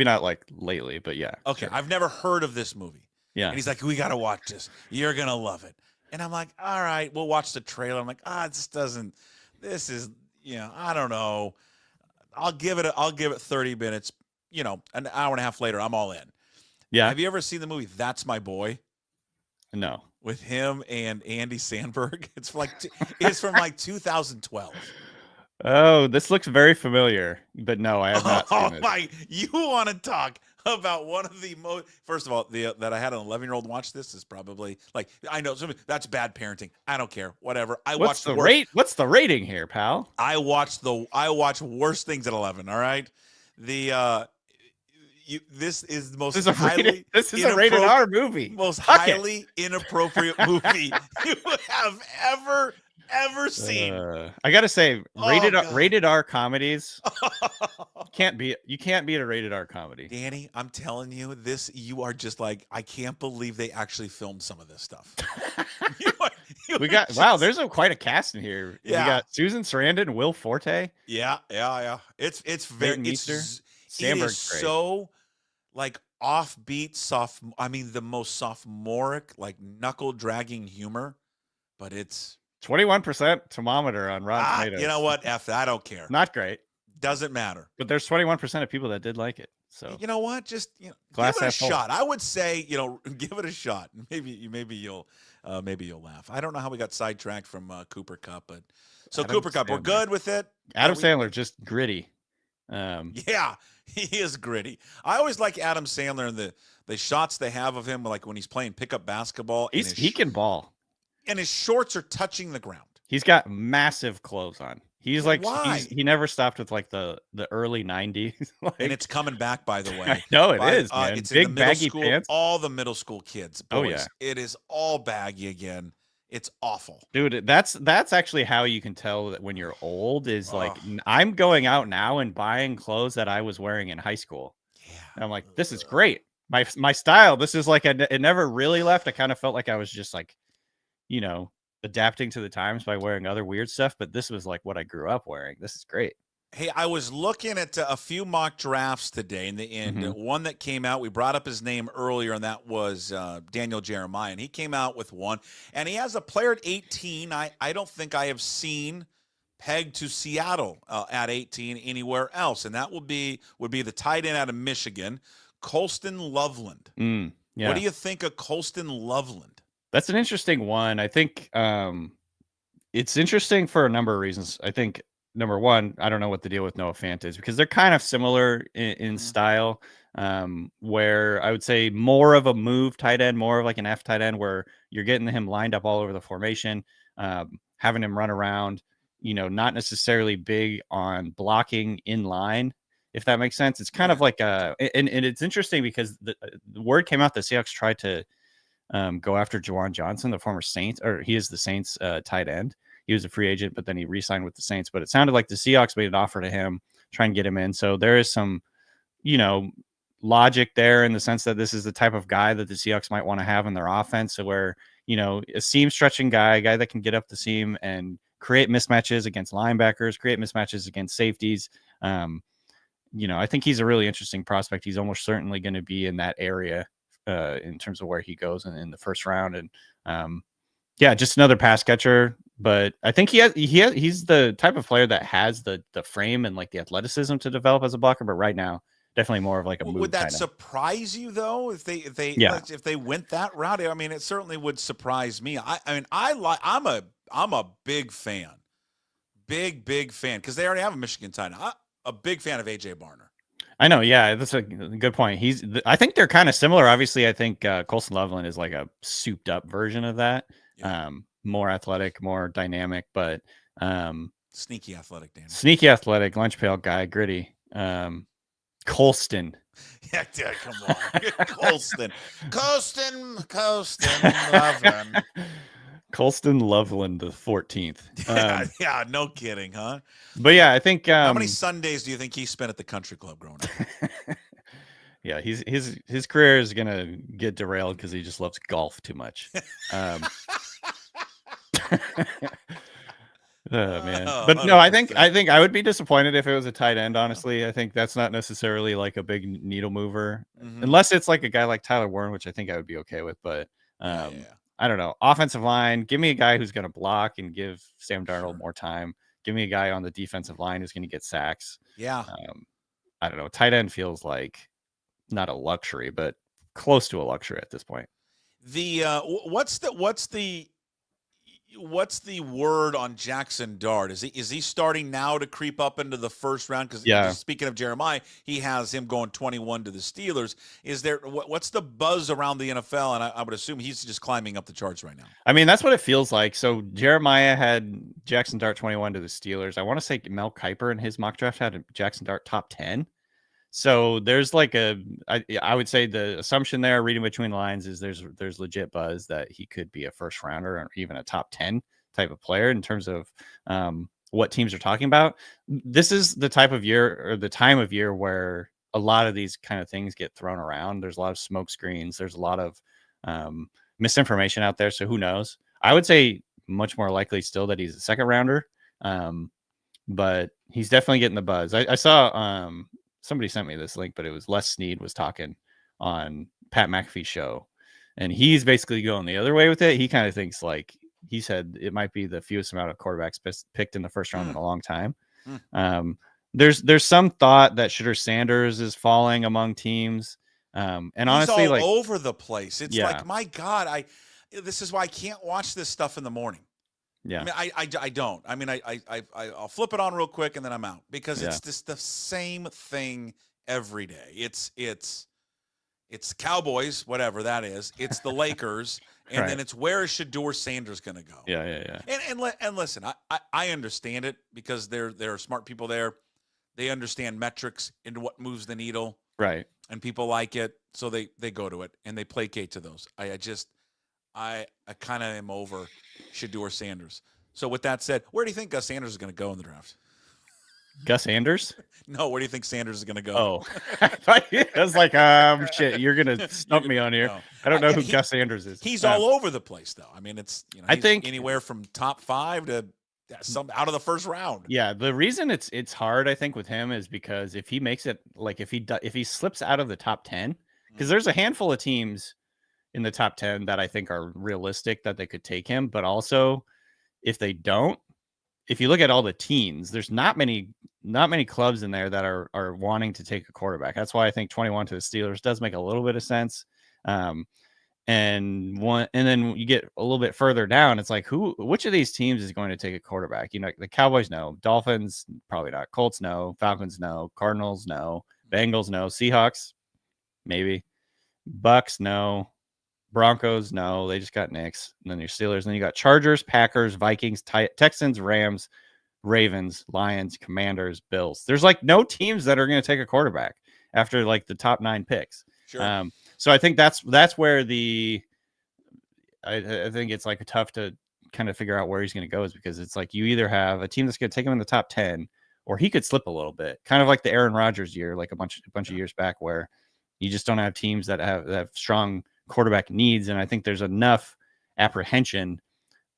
not like lately, but yeah.
Okay,
sure.
I've never heard of this movie.
Yeah.
And he's like, we got to watch this. You're going to love it. And I'm like, all right, we'll watch the trailer. I'm like, I don't know. I'll give it 30 minutes. An hour and a half later, I'm all in.
Yeah.
Have you ever seen the movie That's My Boy?
No.
With him and Andy Samberg. It's from like 2012.
Oh, this looks very familiar, but no, I have not
Oh
seen it.
my! You want to talk about one of the most? First of all, that I had an 11-year-old watch this is probably like I know that's bad parenting. I don't care. Whatever.
What's the rate? What's the rating here, pal?
I watch worse things at 11. All right. This is the most
this is a rated R movie.
Most highly inappropriate movie you have ever seen.
I gotta say,
God.
rated R comedies you can't beat a rated R comedy.
Danny, I'm telling you, you are just like, I can't believe they actually filmed some of this stuff.
There's quite a cast in here.
Yeah.
We got Susan Sarandon, Will Forte.
Yeah. It's very
Samberg's great.
So like offbeat, soft. I mean, the most sophomoric, like knuckle dragging humor, but it's
21% thermometer on Rotten Tomatoes.
You know what? F that. I don't care.
Not great.
Doesn't matter.
But there's 21% of people that did like it. So
you know what? Just give
Glass
it a
half full.
shot. I would say give it a shot. Maybe you'll laugh. I don't know how we got sidetracked from Cooper Kupp, but so
Adam
Cooper Kupp, we're good with it.
Adam Sandler just gritty.
Yeah, he is gritty. I always like Adam Sandler and the shots they have of him, like when he's playing pickup basketball.
He can ball.
And his shorts are touching the ground.
He's got massive clothes on. He's like,
why?
He never stopped with like the early 90s.
And it's coming back, by the way.
I know it is, man.
It's
big
in the middle
baggy
school,
pants.
all the middle school kids. Boys,
oh yeah,
it is all baggy again. It's awful,
dude. That's actually how you can tell that when you're old is like I'm going out now and buying clothes that I was wearing in high school.
Yeah,
and I'm like, this is great. My style. This is like it never really left. I kind of felt like I was just like, adapting to the times by wearing other weird stuff, but this was like what I grew up wearing. This is great.
Hey, I was looking at a few mock drafts today, and one that came out, we brought up his name earlier, and that was Daniel Jeremiah, and he came out with one, and he has a player at 18. I don't think I have seen pegged to Seattle at 18 anywhere else, and that would be the tight end out of Michigan, Colston Loveland.
Yeah.
What do you think of Colston Loveland?
That's an interesting one. I think it's interesting for a number of reasons. I think, number one, I don't know what the deal with Noah Fant is because they're kind of similar in style, where I would say more of a move tight end, more of like an F tight end where you're getting him lined up all over the formation, having him run around, not necessarily big on blocking in line, if that makes sense. It's kind of like and it's interesting because the word came out that Seahawks tried to go after Juwan Johnson, the former Saints, or he is the Saints tight end. He was a free agent, but then he re-signed with the Saints. But it sounded like the Seahawks made an offer to him, try and get him in. So there is some, logic there in the sense that this is the type of guy that the Seahawks might want to have in their offense. So where, a seam stretching guy, a guy that can get up the seam and create mismatches against linebackers, create mismatches against safeties. I think he's a really interesting prospect. He's almost certainly going to be in that area in terms of where he goes in the first round. And just another pass catcher, but I think he's the type of player that has the frame and like the athleticism to develop as a blocker. But right now, definitely more of like a move.
Would that surprise you though? If they went that route? I mean, it certainly would surprise me. I'm a big fan, big fan, because they already have a Michigan tight end. A big fan of AJ Barner.
I know. Yeah, that's a good point. I think they're kind of similar. Obviously, I think Colston Loveland is like a souped up version of that. Yeah. More athletic, more dynamic, but
sneaky athletic, Dan.
Sneaky athletic, lunch pail guy, gritty. Colston.
Yeah, come on. Colston Loveland.
Colston Loveland, the 14th.
Yeah, no kidding, huh?
But yeah, I think
how many Sundays do you think he spent at the country club growing up?
Yeah, his career is gonna get derailed because he just loves golf too much. Oh man. But no, I think I would be disappointed if it was a tight end, honestly. I think that's not necessarily like a big needle mover. Unless it's like a guy like Tyler Warren, which I think I would be okay with, but I don't know. Offensive line, give me a guy who's going to block and give Sam Darnold more time. Give me a guy on the defensive line who's going to get sacks.
Yeah.
I don't know. Tight end feels like not a luxury, but close to a luxury at this point.
The what's the word on Jackson Dart? Is he starting now to creep up into the first round? Because speaking of Jeremiah, he has him going 21 to the Steelers. Is there what's the buzz around the NFL? And I would assume he's just climbing up the charts right now.
I mean, that's what it feels like. So Jeremiah had Jackson Dart 21 to the Steelers. I want to say Mel Kiper in his mock draft had Jackson Dart top 10. So there's like I would say the assumption there, reading between the lines, is there's legit buzz that he could be a first rounder or even a top 10 type of player in terms of what teams are talking about. This is the type of year or the time of year where a lot of these kind of things get thrown around. There's a lot of smoke screens. There's a lot of misinformation out there. So who knows? I would say much more likely still that he's a second rounder. But he's definitely getting the buzz. I saw somebody sent me this link, but it was Les Snead was talking on Pat McAfee's show, and he's basically going the other way with it. He kind of thinks, like he said, it might be the fewest amount of quarterbacks picked in the first round in a long time. There's some thought that Shedeur Sanders is falling among teams. And honestly,
he's all
like
over the place. It's like, my God, this is why I can't watch this stuff in the morning.
Yeah,
I mean, I don't. I mean, I'll flip it on real quick and then I'm out because it's just the same thing every day. It's Cowboys, whatever that is. It's the Lakers, and then it's where is Shedeur Sanders going to go?
Yeah.
And listen, I understand it because there are smart people there. They understand metrics into what moves the needle,
right?
And people like it, so they go to it and they placate to those. I kind of am over Shedeur Sanders. So with that said, where do you think Gus Sanders is going to go in the draft?
Gus Sanders?
No, where do you think Sanders is going to go?
Oh, I was like, shit, you're going to stump me on here. No. I don't know who Gus Sanders is.
He's all over the place, though. I mean, it's
I think
anywhere from top 5 to some out of the first round.
Yeah, the reason it's hard, I think, with him is because if he makes it, like if he slips out of the top 10, because there's a handful of teams in the top 10 that I think are realistic that they could take him. But also if they don't, if you look at all the teams, there's not many clubs in there that are wanting to take a quarterback. That's why I think 21 to the Steelers does make a little bit of sense. And then you get a little bit further down. It's like, which of these teams is going to take a quarterback? You know, the Cowboys, no. Dolphins, probably not. Colts, no. Falcons, no. Cardinals, no. Bengals, no. Seahawks, maybe. Bucks, no. Broncos, no, they just got Knicks. And then your Steelers. And then you got Chargers, Packers, Vikings, Texans, Rams, Ravens, Lions, Commanders, Bills. There's like no teams that are going to take a quarterback after like the top 9 picks.
Sure.
So I think that's where I think it's like tough to kind of figure out where he's going to go, is because it's like you either have a team that's going to take him in the top 10, or he could slip a little bit, kind of like the Aaron Rodgers year, like a bunch of years back, where you just don't have teams that have strong quarterback needs. And I think there's enough apprehension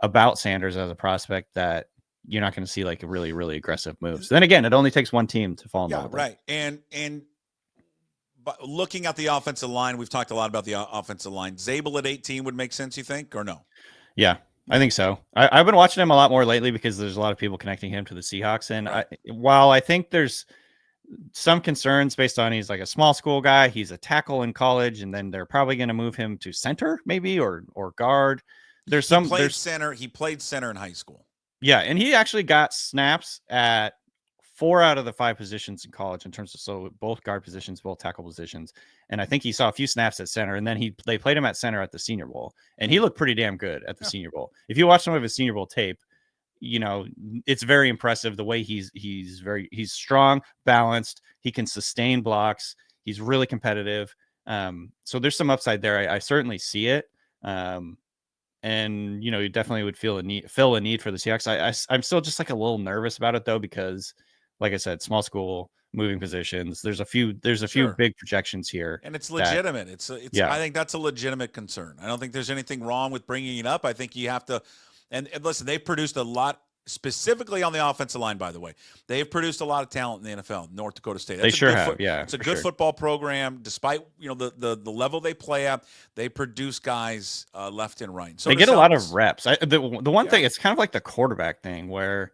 about Sanders as a prospect that you're not going to see like a really, really aggressive moves. Then again, it only takes one team to fall in love with
right. And but looking at the offensive line, we've talked a lot about the offensive line. Zabel at 18 would make sense, you think, or no?
Yeah, I think so. I've been watching him a lot more lately because there's a lot of people connecting him to the Seahawks. And while I think there's some concerns based on he's like a small school guy, he's a tackle in college, and then they're probably going to move him to center maybe or guard. He played center in high school. Yeah, and he actually got snaps at 4 out of the 5 positions in college in terms of both guard positions, both tackle positions. And I think he saw a few snaps at center, and then they played him at center at the Senior Bowl, and he looked pretty damn good at the Senior Bowl. If you watch some of his Senior Bowl tape, you know, it's very impressive the way he's strong, balanced. He can sustain blocks. He's really competitive. So there's some upside there. I certainly see it. And you know, you definitely would fill a need for the Seahawks. I'm still just like a little nervous about it though, because like I said, small school, moving positions. There's a few big projections here,
and it's legitimate. I think that's a legitimate concern. I don't think there's anything wrong with bringing it up. I think you have to. And listen, they've produced a lot, specifically on the offensive line, by the way. They've produced a lot of talent in the NFL, North Dakota State.
They sure have, yeah.
It's a good football program. Despite, you know, the level they play at, they produce guys left and right. So
they get a lot of reps. The one thing, it's kind of like the quarterback thing where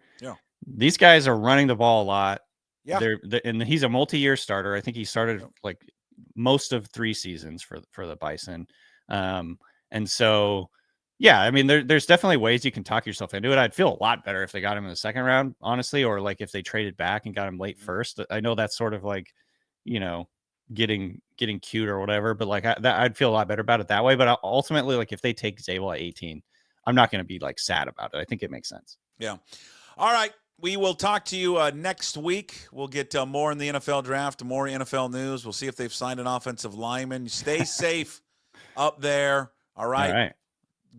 these guys are running the ball a lot. Yeah. And he's a multi-year starter. I think he started like most of 3 seasons for the Bison. And so, yeah, I mean, there's definitely ways you can talk yourself into it. I'd feel a lot better if they got him in the second round, honestly, or like if they traded back and got him late first. I know that's sort of like, getting cute or whatever, but like I'd feel a lot better about it that way. But ultimately, like if they take Zabel at 18, I'm not going to be like sad about it. I think it makes sense.
Yeah. All right. We will talk to you next week. We'll get more in the NFL draft, more NFL news. We'll see if they've signed an offensive lineman. Stay safe up there. All right.
All right.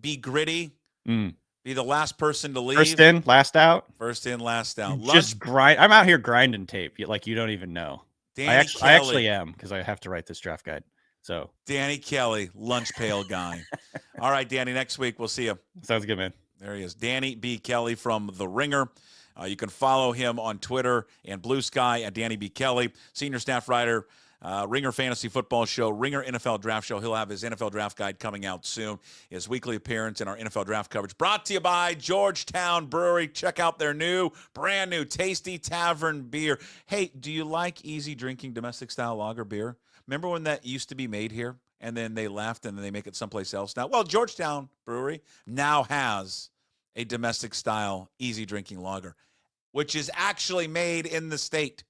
Be gritty. Be the last person to leave.
First in, last out.
First in, last out.
Just grind. I'm out here grinding tape. Like you don't even know. I actually am, because I have to write this draft guide. So
Danny Kelly, lunch pail guy. All right, Danny, next week we'll see you.
Sounds good, man.
There he is, Danny B. Kelly from The Ringer. You can follow him on Twitter and Blue Sky at Danny B. Kelly, senior staff writer, Ringer Fantasy Football Show, Ringer NFL Draft Show. He'll have his NFL Draft Guide coming out soon. His weekly appearance in our NFL Draft coverage brought to you by Georgetown Brewery. Check out their brand new tasty tavern beer. Hey, do you like easy drinking domestic style lager beer? Remember when that used to be made here and then they left and then they make it someplace else now? Well, Georgetown Brewery now has a domestic style easy drinking lager, which is actually made in the state.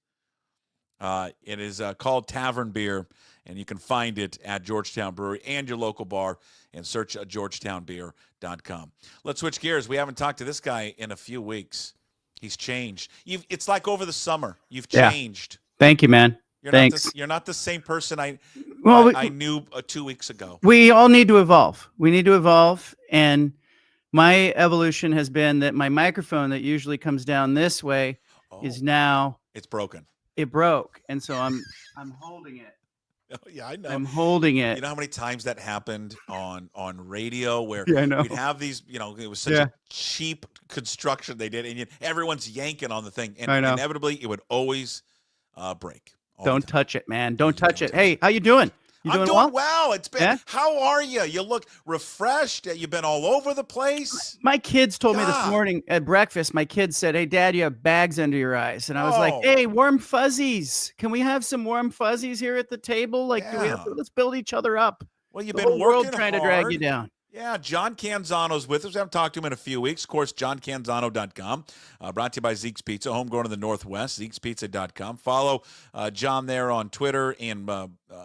It is called Tavern Beer, and you can find it at Georgetown Brewery and your local bar, and search georgetownbeer.com. Let's switch gears. We haven't talked to this guy in a few weeks. He's changed. It's like over the summer. You've changed.
Thank you, man.
Thanks. You're not the same person I knew 2 weeks ago.
We all need to evolve. We need to evolve, and my evolution has been that my microphone that usually comes down this way is now
it's broken.
It broke, and so I'm holding it.
Oh, yeah, I know.
I'm holding it.
You know how many times that happened on radio where
I know.
we'd have these, it was such a cheap construction they did, and everyone's yanking on the thing, and inevitably it would always break.
Don't touch it, man. Don't touch it. Hey, how you doing?
I'm doing well. It's been. Yeah? How are you? You look refreshed. You've been all over the place.
My kids told me this morning at breakfast. My kids said, "Hey, Dad, you have bags under your eyes," and I was like, "Hey, warm fuzzies. Can we have some warm fuzzies here at the table? Like, let's build each other up."
Well, you've
the
been
whole
working
world trying
hard.
to drag you down.
Yeah, John Canzano's with us. We haven't talked to him in a few weeks. Of course, johncanzano.com. Brought to you by Zeke's Pizza, homegrown in the Northwest, zekespizza.com. Follow John there on Twitter and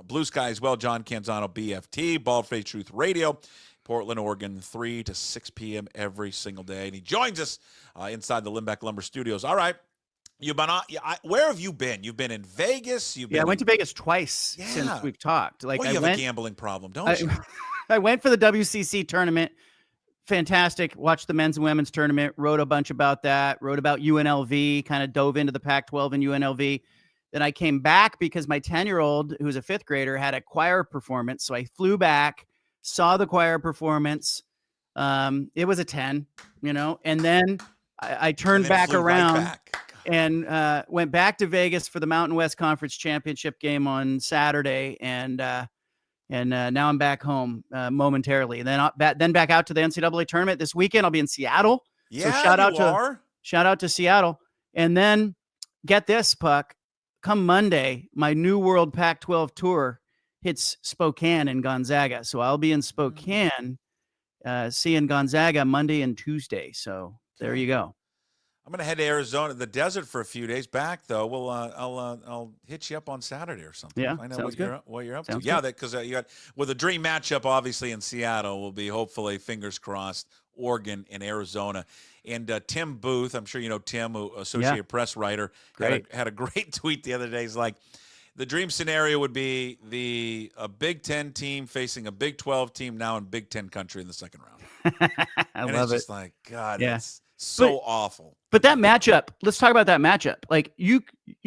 Blue Sky as well, John Canzano BFT, Bald Face Truth Radio, Portland, Oregon, 3 to 6 p.m. every single day. And he joins us inside the Limbeck Lumber Studios. All right. You've been where have you been? You've been in Vegas.
I went to Vegas twice since we've talked. Like,
you have a gambling problem, don't you?
I went for the WCC tournament. Fantastic. Watched the men's and women's tournament. Wrote a bunch about that. Wrote about UNLV. Kind of dove into the Pac-12 and UNLV. Then I came back because my 10-year-old, who's a 5th grader, had a choir performance. So I flew back, saw the choir performance. It was a 10, and then I turned back around and went back to Vegas for the Mountain West Conference Championship game on Saturday. And now I'm back home momentarily. And then back out to the NCAA tournament this weekend. I'll be in Seattle.
Yeah,
so shout out to Seattle. And then get this, Puck. Come Monday, my New World Pac-12 tour hits Spokane and Gonzaga. So I'll be in Spokane, seeing Gonzaga Monday and Tuesday. So there you go.
I'm going to head to Arizona, the desert, for a few days. Back though, I'll hit you up on Saturday or something.
Yeah,
I know what you're up
sounds
to. Yeah, because you got with a dream matchup, obviously in Seattle will be hopefully fingers crossed Oregon and Arizona. And Tim Booth, I'm sure you know Tim, who Associated Press writer, had a great tweet the other day. He's like, the dream scenario would be a Big Ten team facing a Big 12 team now in Big Ten country in the second round.
I love it.
It's just like, God, it's so awful.
But that matchup, let's talk about that matchup. Like, you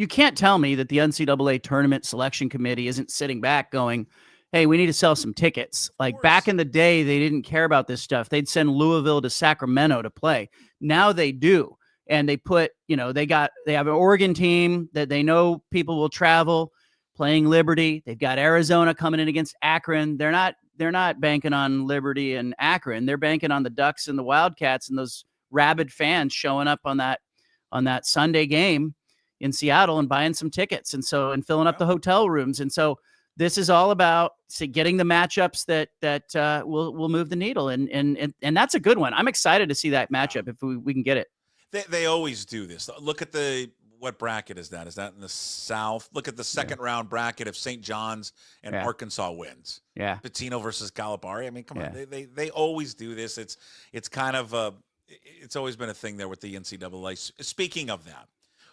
can't tell me that the NCAA tournament selection committee isn't sitting back going, hey, we need to sell some tickets. Like, back in the day, they didn't care about this stuff. They'd send Louisville to Sacramento to play. Now they do. And they put, they have an Oregon team that they know people will travel, playing Liberty. They've got Arizona coming in against Akron. They're not banking on Liberty and Akron. They're banking on the Ducks and the Wildcats and those rabid fans showing up on that Sunday game in Seattle and buying some tickets and filling up the hotel rooms. And so this is all about getting the matchups that will move the needle, and that's a good one. I'm excited to see that matchup if we can get it.
They always do this. Look at what bracket is that? Is that in the South? Look at the second round bracket if St. John's and Arkansas wins.
Yeah,
Patino versus Calipari. I mean, come on, they always do this. It's kind of it's always been a thing there with the NCAA. Speaking of that,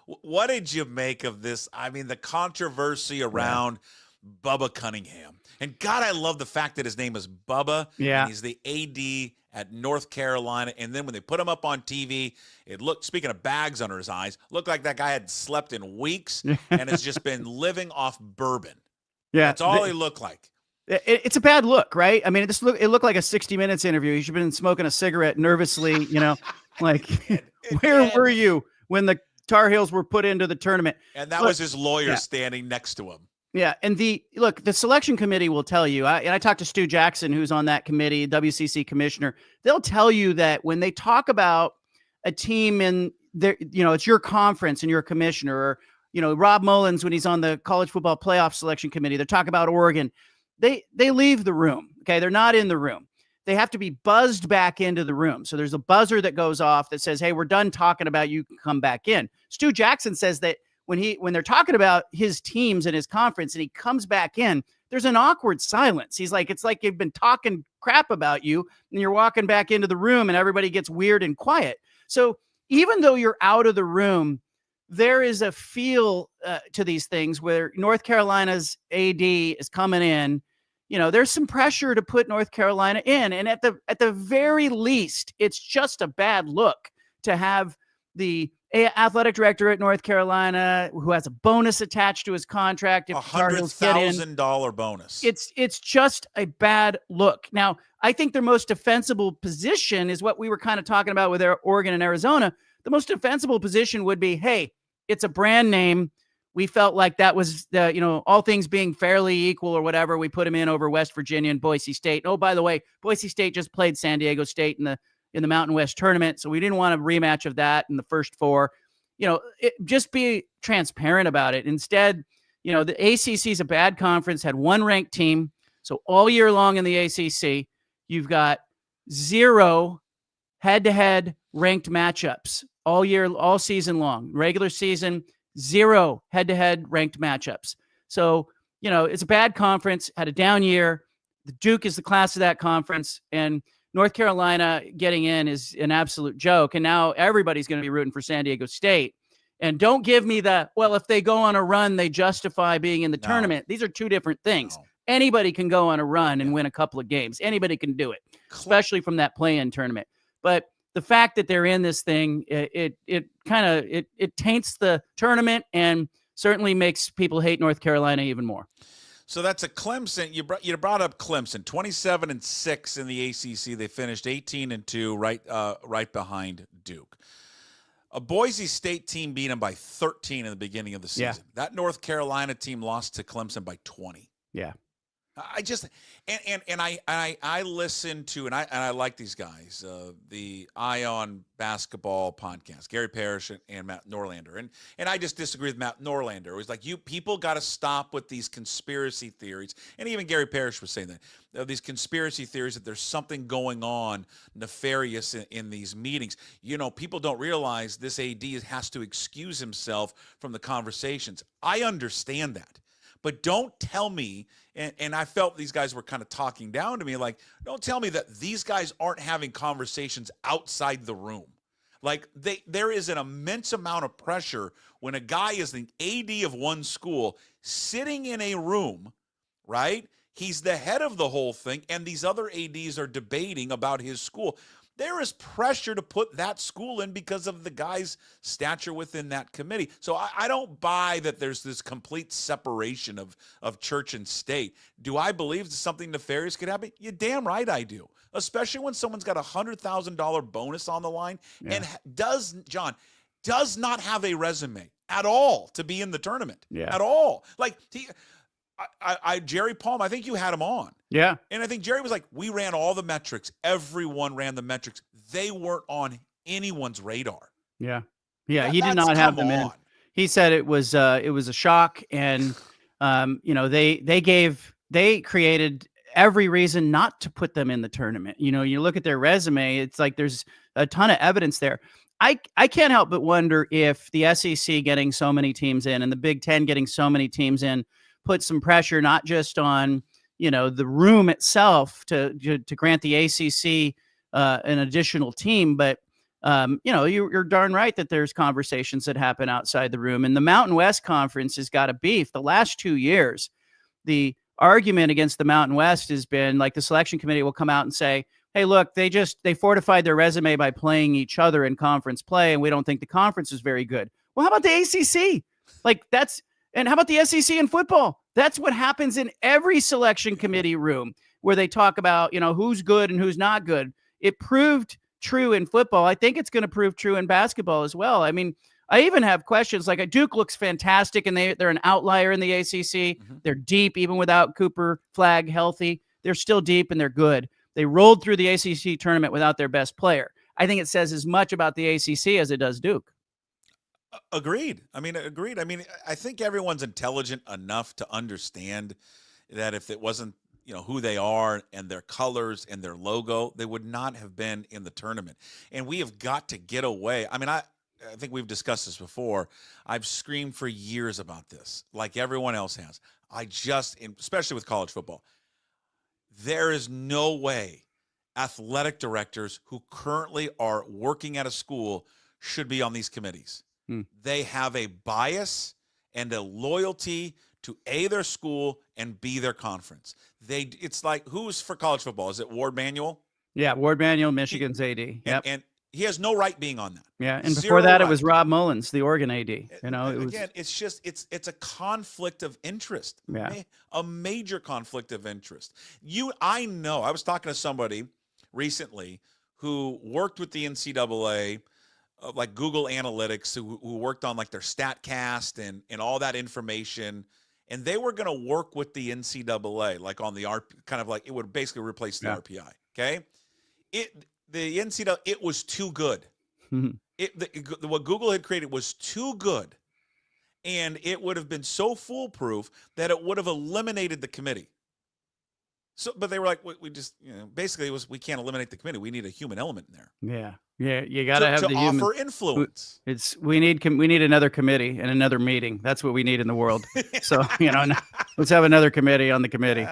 what did you make of this? I mean, the controversy around Bubba Cunningham. And God, I love the fact that his name is Bubba.
Yeah.
And he's the AD at North Carolina. And then when they put him up on TV, it looked, speaking of bags under his eyes, looked like that guy had slept in weeks and has just been living off bourbon.
Yeah.
That's all he looked like.
It's a bad look, right? I mean, it looked like a 60 Minutes interview. He should have been smoking a cigarette nervously, like, where were you when the Tar Heels were put into the tournament?
And that was his lawyer standing next to him.
Yeah, and the selection committee will tell you. I talked to Stu Jackson, who's on that committee, WCC commissioner. They'll tell you that when they talk about a team in their, it's your conference and your commissioner, or Rob Mullins when he's on the college football playoff selection committee. They're talking about Oregon. They leave the room. Okay, they're not in the room. They have to be buzzed back into the room. So there's a buzzer that goes off that says, "Hey, we're done talking about you. Can come back in." Stu Jackson says that when they're talking about his teams and his conference and he comes back in, there's an awkward silence. He's like, it's like you've been talking crap about you and you're walking back into the room and everybody gets weird and quiet. So even though you're out of the room, there is a feel to these things where North Carolina's AD is coming in. There's some pressure to put North Carolina in. And at the very least, it's just a bad look to have the athletic director at North Carolina who has a bonus attached to his contract. If
$100,000 bonus.
It's just a bad look. Now, I think their most defensible position is what we were kind of talking about with Oregon and Arizona. The most defensible position would be, hey, it's a brand name. We felt like that was all things being fairly equal or whatever. We put him in over West Virginia and Boise State. Oh, by the way, Boise State just played San Diego State in the Mountain West tournament. So we didn't want a rematch of that in the first four. Just be transparent about it. Instead, the ACC is a bad conference, had one ranked team. So all year long in the ACC, you've got 0 head-to-head ranked matchups all season long. Regular season, 0 head-to-head ranked matchups. So, it's a bad conference, had a down year. The Duke is the class of that conference, and North Carolina getting in is an absolute joke. And now everybody's going to be rooting for San Diego State. And don't give me if they go on a run, they justify being in the tournament. These are two different things. No. Anybody can go on a run and win a couple of games. Anybody can do it, especially from that play-in tournament. But the fact that they're in this thing, it taints the tournament and certainly makes people hate North Carolina even more.
So that's a Clemson. You brought up Clemson, 27-6 in the ACC. They finished 18-2, right behind Duke. A Boise State team beat them by 13 in the beginning of the season. Yeah. That North Carolina team lost to Clemson by 20.
Yeah.
I just I listen to and I like these guys, the Ion Basketball podcast, Gary Parrish and Matt Norlander, and I just disagree with Matt Norlander. It was like, you people got to stop with these conspiracy theories, and even Gary Parrish was saying that these conspiracy theories that there's something going on nefarious in these meetings. People don't realize this AD has to excuse himself from the conversations. I understand that. But don't tell me, and I felt these guys were kind of talking down to me, like, don't tell me that these guys aren't having conversations outside the room. Like, there is an immense amount of pressure when a guy is the AD of one school sitting in a room, right? He's the head of the whole thing, and these other ADs are debating about his school. There is pressure to put that school in because of the guy's stature within that committee. So I don't buy that there's this complete separation of church and state. Do I believe that something nefarious could happen? You're damn right I do, especially when someone's got a $100,000 bonus on the line and does not have a resume at all to be in the tournament at all. Like Jerry Palm, I think you had him on.
Yeah.
And I think Jerry was like, we ran all the metrics. Everyone ran the metrics. They weren't on anyone's radar.
Yeah. Yeah. He did not have them in. He said it was a shock. And They created every reason not to put them in the tournament. You look at their resume, it's like there's a ton of evidence there. I can't help but wonder if the SEC getting so many teams in and the Big Ten getting so many teams in put some pressure, not just on, the room itself to grant the ACC an additional team, but you're darn right that there's conversations that happen outside the room. And the Mountain West Conference has got a beef. The last 2 years, the argument against the Mountain West has been like the selection committee will come out and say, hey, look, they fortified their resume by playing each other in conference play, and we don't think the conference is very good. Well, how about the ACC? And how about the SEC in football? That's what happens in every selection committee room where they talk about, who's good and who's not good. It proved true in football. I think it's going to prove true in basketball as well. I mean, I even have questions like Duke looks fantastic and they're an outlier in the ACC. Mm-hmm. They're deep even without Cooper Flag healthy. They're still deep and they're good. They rolled through the ACC tournament without their best player. I think it says as much about the ACC as it does Duke.
Agreed. Agreed. I think everyone's intelligent enough to understand that if it wasn't, who they are and their colors and their logo, they would not have been in the tournament. And we have got to get away. I think we've discussed this before. I've screamed for years about this, like everyone else has. Especially with college football, there is no way athletic directors who currently are working at a school should be on these committees. They have a bias and a loyalty to A, their school, and B, their conference. It's like, who's for college football? Is it Ward Manuel?
Yeah, Ward Manuel, Michigan's AD. Yep.
And he has no right being on that.
Yeah, and before that, it was Rob Mullins, the Oregon AD.
It's a conflict of interest.
Yeah,
a major conflict of interest. I was talking to somebody recently who worked with the NCAA, like Google Analytics, who worked on like their StatCast and all that information, and they were going to work with the NCAA, like on the kind of like it would basically replace the RPI. Okay, the NCAA, it was too good. What Google had created was too good, and it would have been so foolproof that it would have eliminated the committee. So, but they were like, we just, basically it was, we can't eliminate the committee. We need a human element in there.
Yeah. You got to have the human
offer influence.
We need another committee and another meeting. That's what we need in the world. So, let's have another committee on the committee.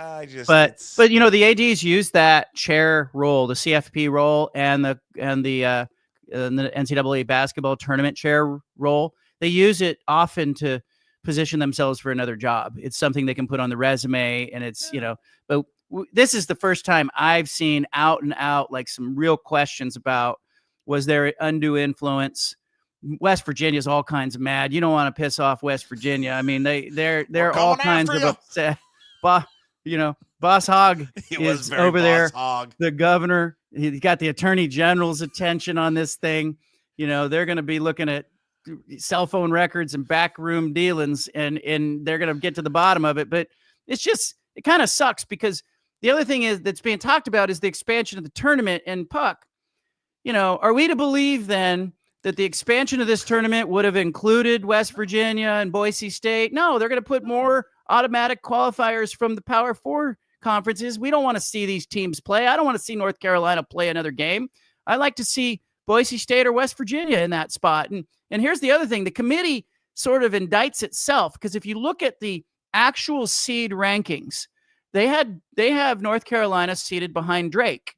But the ADs use that chair role, the CFP role, and the NCAA basketball tournament chair role. They use it often to position themselves for another job. It's something they can put on the resume, and it's, but this is the first time I've seen out and out, like some real questions about, was there undue influence? West Virginia's all kinds of mad. You don't want to piss off West Virginia. I mean, they're all kinds of upset. Boss Hogg is over there. The governor, he got the attorney general's attention on this thing. They're going to be looking at cell phone records and backroom dealings, and they're going to get to the bottom of it. But it kind of sucks because the other thing that's being talked about is the expansion of the tournament. And Puck, are we to believe then that the expansion of this tournament would have included West Virginia and Boise State? No, they're going to put more automatic qualifiers from the Power Four conferences. We don't want to see these teams play. I don't want to see North Carolina play another game. I like to see Boise State or West Virginia in that spot. And here's the other thing. The committee sort of indicts itself, because if you look at the actual seed rankings, they have North Carolina seated behind Drake.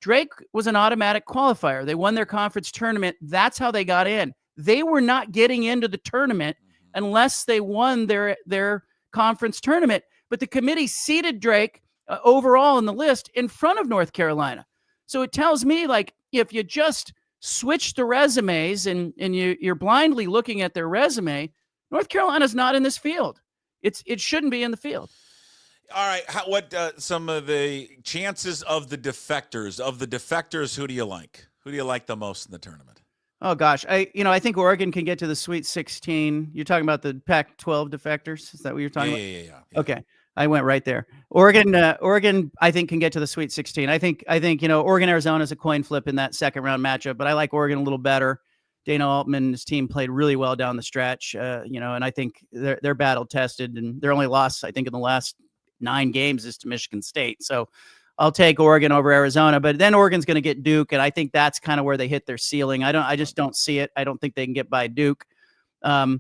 Drake was an automatic qualifier. They won their conference tournament. That's how they got in. They were not getting into the tournament unless they won their conference tournament. But the committee seated Drake overall in the list in front of North Carolina. So it tells me, like, if you just switch the resumes and you're blindly looking at their resume, North Carolina's not in this field. It shouldn't be in the field.
All right. What some of the chances of the defectors? Who do you like? Who do you like the most in the tournament?
Oh gosh, I think Oregon can get to the Sweet 16. You're talking about the Pac-12 defectors. Is that what you're talking about?
Yeah.
Okay, I went right there. Oregon, I think can get to the Sweet 16. I think Oregon Arizona is a coin flip in that second round matchup, but I like Oregon a little better. Dana Altman and his team played really well down the stretch, and I think they're battle tested, and their only loss, I think, in the last 9 games is to Michigan State. So I'll take Oregon over Arizona, but then Oregon's going to get Duke, and I think that's kind of where they hit their ceiling. I just don't see it. I don't think they can get by Duke. Other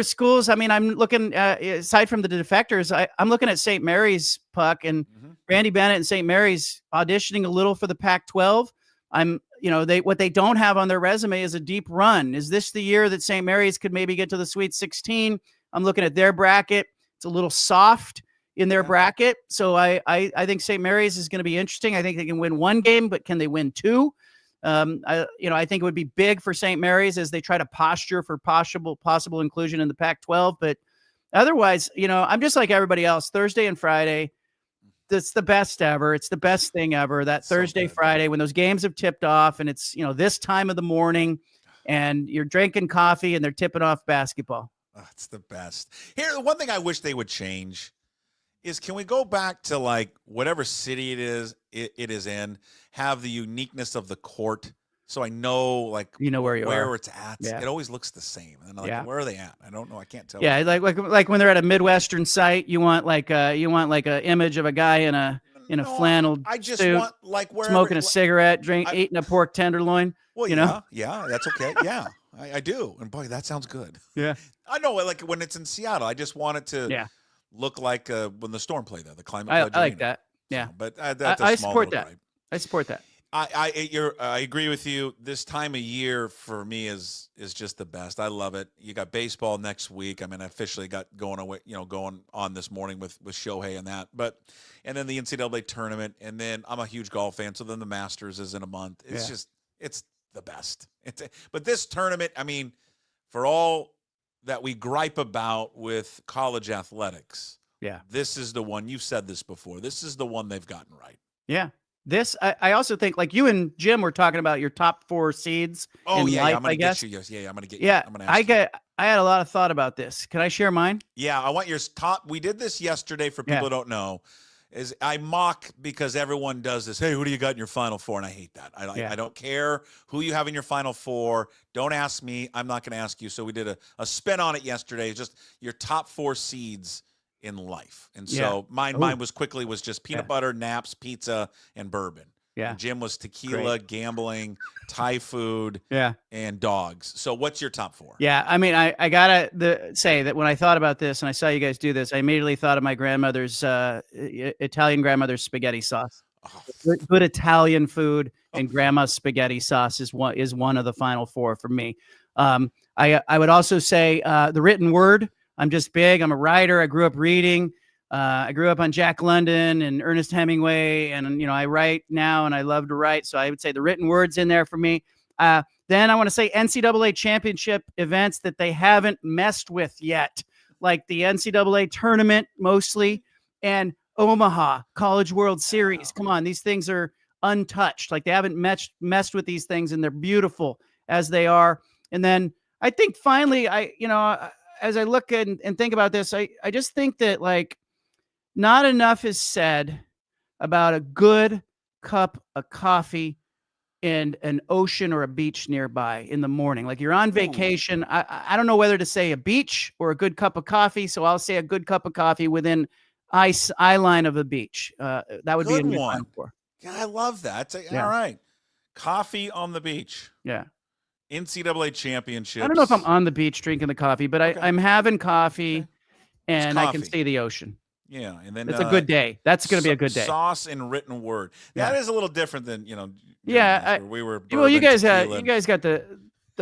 schools, I mean, I'm looking aside from the defectors, I'm looking at St. Mary's, Puck, and Randy Bennett and St. Mary's auditioning a little for the Pac-12. What they don't have on their resume is a deep run. Is this the year that St. Mary's could maybe get to the Sweet 16? I'm looking at their bracket. It's a little soft in their bracket. So I think St. Mary's is going to be interesting. I think they can win 1 game, but can they win 2? I think it would be big for St. Mary's as they try to posture for possible inclusion in the Pac-12. But otherwise, I'm just like everybody else. Thursday and Friday, that's the best ever. It's the best thing ever. That Thursday, Friday, when those games have tipped off, and it's this time of the morning, and you're drinking coffee, and they're tipping off basketball.
Oh, it's the best. Here, the one thing I wish they would change is, can we go back to like whatever city it is in, have the uniqueness of the court, so I know like
where you are,
where it's at. Yeah. It always looks the same, and where are they at? I don't know. I can't tell.
Yeah, like when they're at a Midwestern site, you want like a image of a guy in a flannel suit,
want like
smoking a cigarette, eating a pork tenderloin.
Well, yeah, that's okay. Yeah, I do, and boy, that sounds good.
Yeah,
I know. Like when it's in Seattle, I just want it to look like when the Storm play there, the Climate Pledge
I like that. Yeah,
so, but that's I
support that.
Gripe.
I support that.
I agree with you. This time of year for me is just the best. I love it. You got baseball next week. I mean, I officially got going on this morning with Shohei and that. And then the NCAA tournament, and then I'm a huge golf fan, so then the Masters is in a month. It's it's the best. But this tournament, I mean, for all that we gripe about with college athletics, this is the one. You've said this before. This is the one they've gotten right.
Yeah. This, I also think, like you and Jim were talking about your top 4 seeds.
Oh,
in life,
I'm going to get you. Yes. Yeah, I'm going to get you.
Yeah,
I'm gonna ask you.
I had a lot of thought about this. Can I share mine?
Yeah, I want your top. We did this yesterday for people who don't know. Is I mock because everyone does this. Hey, who do you got in your Final Four? And I hate that. I don't care who you have in your Final Four. Don't ask me. I'm not going to ask you. So we did a spin on it yesterday. Just your top 4 seeds in life. And so mine was just peanut butter, naps, pizza, and bourbon. Yeah. And Jim was tequila, gambling, Thai food, and dogs. So what's your top 4?
Yeah, I mean, I gotta say that when I thought about this and I saw you guys do this, I immediately thought of my grandmother's Italian grandmother's spaghetti sauce. Oh. Good Italian food and grandma's spaghetti sauce is one of the Final 4 for me. I would also say the written word. I'm just big. I'm a writer. I grew up reading. I grew up on Jack London and Ernest Hemingway, and I write now, and I love to write. So I would say the written word's in there for me. Then I want to say NCAA championship events that they haven't messed with yet, like the NCAA tournament mostly, and Omaha College World Series. Come on, these things are untouched. Like they haven't messed with these things, and they're beautiful as they are. And then I think finally, as I look and think about this, I just think that like not enough is said about a good cup of coffee and an ocean or a beach nearby in the morning. Like you're on vacation. I don't know whether to say a beach or a good cup of coffee. So I'll say a good cup of coffee within eye line of a beach. That would
good
be a
one. Yeah, I love that. All right. Coffee on the beach.
Yeah.
NCAA championships.
I don't know if I'm on the beach drinking the coffee, but I'm having coffee and I can see the ocean.
Yeah, and then
it's a good day. That's going to be a good day.
Sauce and written word. That is a little different than
Yeah,
we were.
Well, you guys got the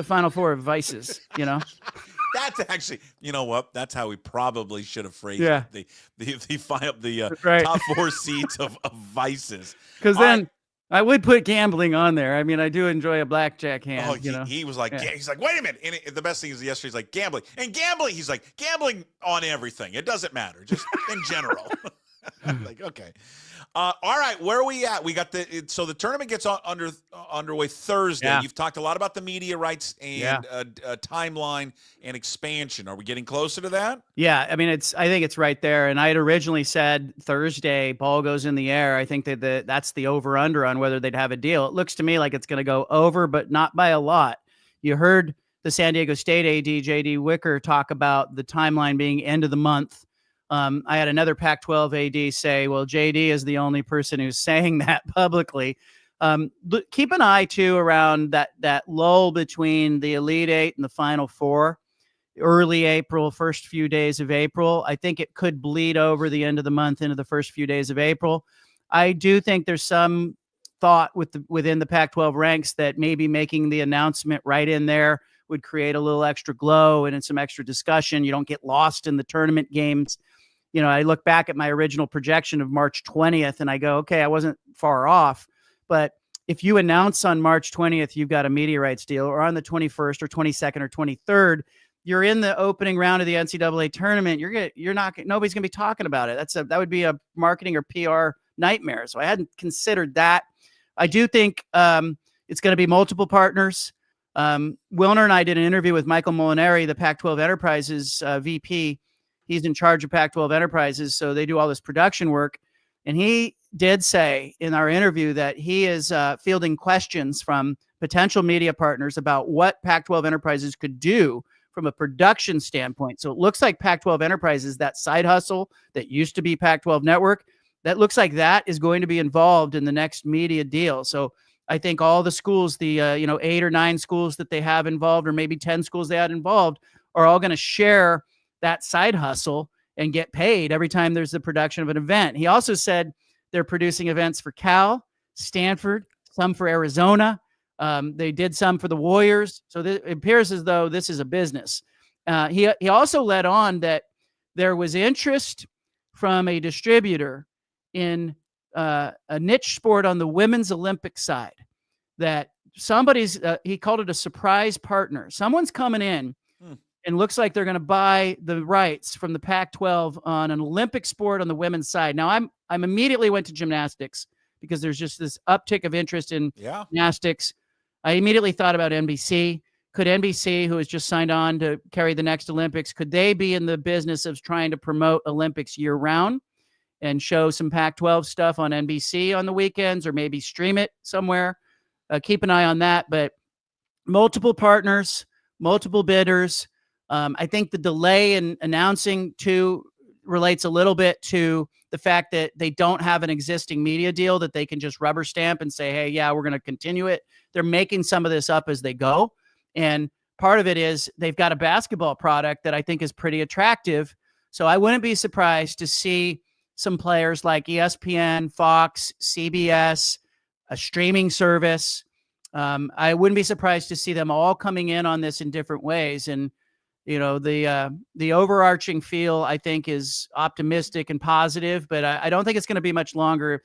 Final 4 of vices.
That's actually, you know what? That's how we probably should have phrased it. The top 4 seeds of vices.
Because then I would put gambling on there. I mean, I do enjoy a blackjack hand.
Oh, he was like, he's like, wait a minute. And the best thing is yesterday, he's like, gambling. And gambling, he's like, gambling on everything. It doesn't matter, just in general. Like, okay. All right, where are we at? We got so the tournament gets underway Thursday.
Yeah.
You've talked a lot about the media rights and timeline and expansion. Are we getting closer to that?
Yeah, I mean, I think it's right there. And I had originally said Thursday, ball goes in the air. I think that that's the over-under on whether they'd have a deal. It looks to me like it's going to go over, but not by a lot. You heard the San Diego State AD, J.D. Wicker, talk about the timeline being end of the month. I had another Pac-12 AD say, well, JD is the only person who's saying that publicly. Keep an eye, too, around that lull between the Elite Eight and the Final Four, early April, first few days of April. I think it could bleed over the end of the month into the first few days of April. I do think there's some thought within the Pac-12 ranks that maybe making the announcement right in there would create a little extra glow and some extra discussion. You don't get lost in the tournament games. You know, I look back at my original projection of March 20th and I go, okay, I wasn't far off. But if you announce on March 20th, you've got a media rights deal, or on the 21st or 22nd or 23rd, you're in the opening round of the NCAA tournament. Nobody's going to be talking about it. That would be a marketing or PR nightmare. So I hadn't considered that. I do think it's going to be multiple partners. Wilner and I did an interview with Michael Molinari, the Pac-12 Enterprises VP. He's in charge of Pac-12 Enterprises, so they do all this production work. And he did say in our interview that he is fielding questions from potential media partners about what Pac-12 Enterprises could do from a production standpoint. So it looks like Pac-12 Enterprises, that side hustle that used to be Pac-12 Network, that looks like that is going to be involved in the next media deal. So I think all the schools, the 8 or 9 schools that they have involved, or maybe 10 schools they had involved, are all going to share that side hustle and get paid every time there's the production of an event. He also said they're producing events for Cal, Stanford, some for Arizona. They did some for the Warriors. So it appears as though this is a business. He also led on that there was interest from a distributor in a niche sport on the women's Olympic side, that somebody's, he called it a surprise partner. Someone's coming in and looks like they're going to buy the rights from the Pac-12 on an Olympic sport on the women's side. Now, I'm immediately went to gymnastics because there's just this uptick of interest in gymnastics. I immediately thought about NBC. Could NBC, who has just signed on to carry the next Olympics, could they be in the business of trying to promote Olympics year-round and show some Pac-12 stuff on NBC on the weekends, or maybe stream it somewhere? Keep an eye on that. But multiple partners, multiple bidders. I think the delay in announcing too relates a little bit to the fact that they don't have an existing media deal that they can just rubber stamp and say, hey, yeah, we're going to continue it. They're making some of this up as they go. And part of it is they've got a basketball product that I think is pretty attractive. So I wouldn't be surprised to see some players like ESPN, Fox, CBS, a streaming service. I wouldn't be surprised to see them all coming in on this in different ways. And you know, the overarching feel, I think, is optimistic and positive, but I don't think it's going to be much longer.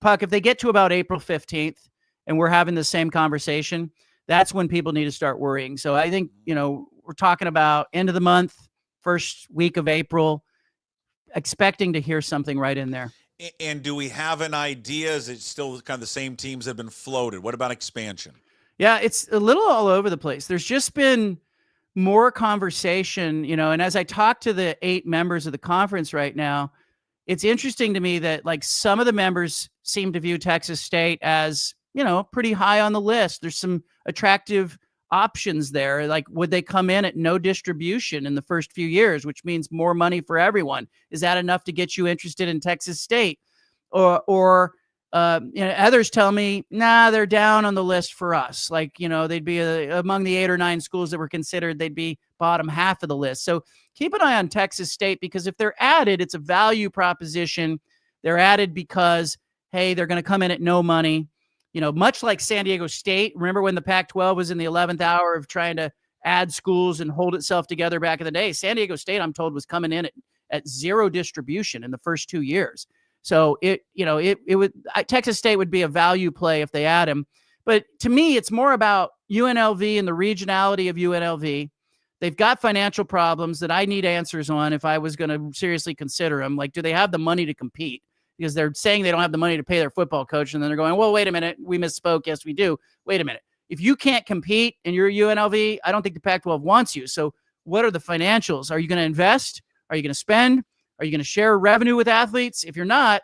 Puck, if they get to about April 15th and we're having the same conversation, that's when people need to start worrying. So I think, we're talking about end of the month, first week of April, expecting to hear something right in there.
And do we have an idea? Is it still kind of the same teams that have been floated? What about expansion?
Yeah, it's a little all over the place. There's just been more conversation, and as I talk to the 8 members of the conference right now, it's interesting to me that like some of the members seem to view Texas State as, pretty high on the list. There's some attractive options there. Like, would they come in at no distribution in the first few years, which means more money for everyone? Is that enough to get you interested in Texas State? Or others tell me, nah, they're down on the list for us. Like, they'd be among the 8 or 9 schools that were considered, they'd be bottom half of the list. So keep an eye on Texas State, because if they're added, it's a value proposition. They're added because, hey, they're going to come in at no money. Much like San Diego State. Remember when the Pac-12 was in the 11th hour of trying to add schools and hold itself together back in the day? San Diego State, I'm told, was coming in at 0 distribution in the first 2 years. So Texas State would be a value play if they add him. But to me, it's more about UNLV and the regionality of UNLV. They've got financial problems that I need answers on if I was going to seriously consider them. Like, do they have the money to compete? Because they're saying they don't have the money to pay their football coach. And then they're going, well, wait a minute. We misspoke. Yes, we do. Wait a minute. If you can't compete and you're UNLV, I don't think the Pac-12 wants you. So what are the financials? Are you going to invest? Are you going to spend? Are you going to share revenue with athletes? If you're not,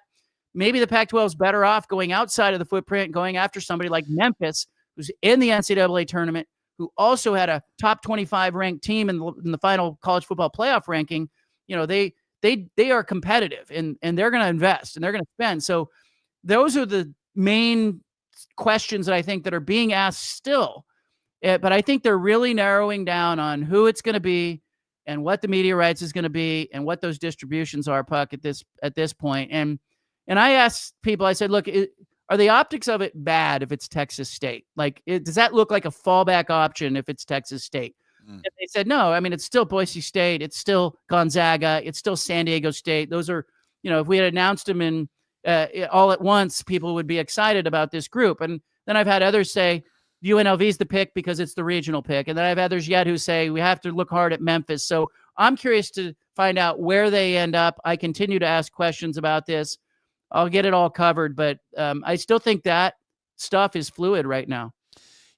maybe the Pac-12 is better off going outside of the footprint, going after somebody like Memphis, who's in the NCAA tournament, who also had a top 25 ranked team in the final college football playoff ranking. You know, they are competitive and they're going to invest and they're going to spend. So those are the main questions that I think that are being asked still. But I think they're really narrowing down on who it's going to be and what the media rights is going to be and what those distributions are, Puck, at this point. And I asked people, I said, look, are the optics of it bad if it's Texas State? Like, does that look like a fallback option if it's Texas State? And they said, no. I mean, it's still Boise State. It's still Gonzaga. It's still San Diego State. Those are, you know, if we had announced them in all at once, people would be excited about this group. And then I've had others say UNLV is the pick because it's the regional pick. And then I have others yet who say we have to look hard at Memphis. So I'm curious to find out where they end up. I continue to ask questions about this. I'll get it all covered, but I still think that stuff is fluid right now.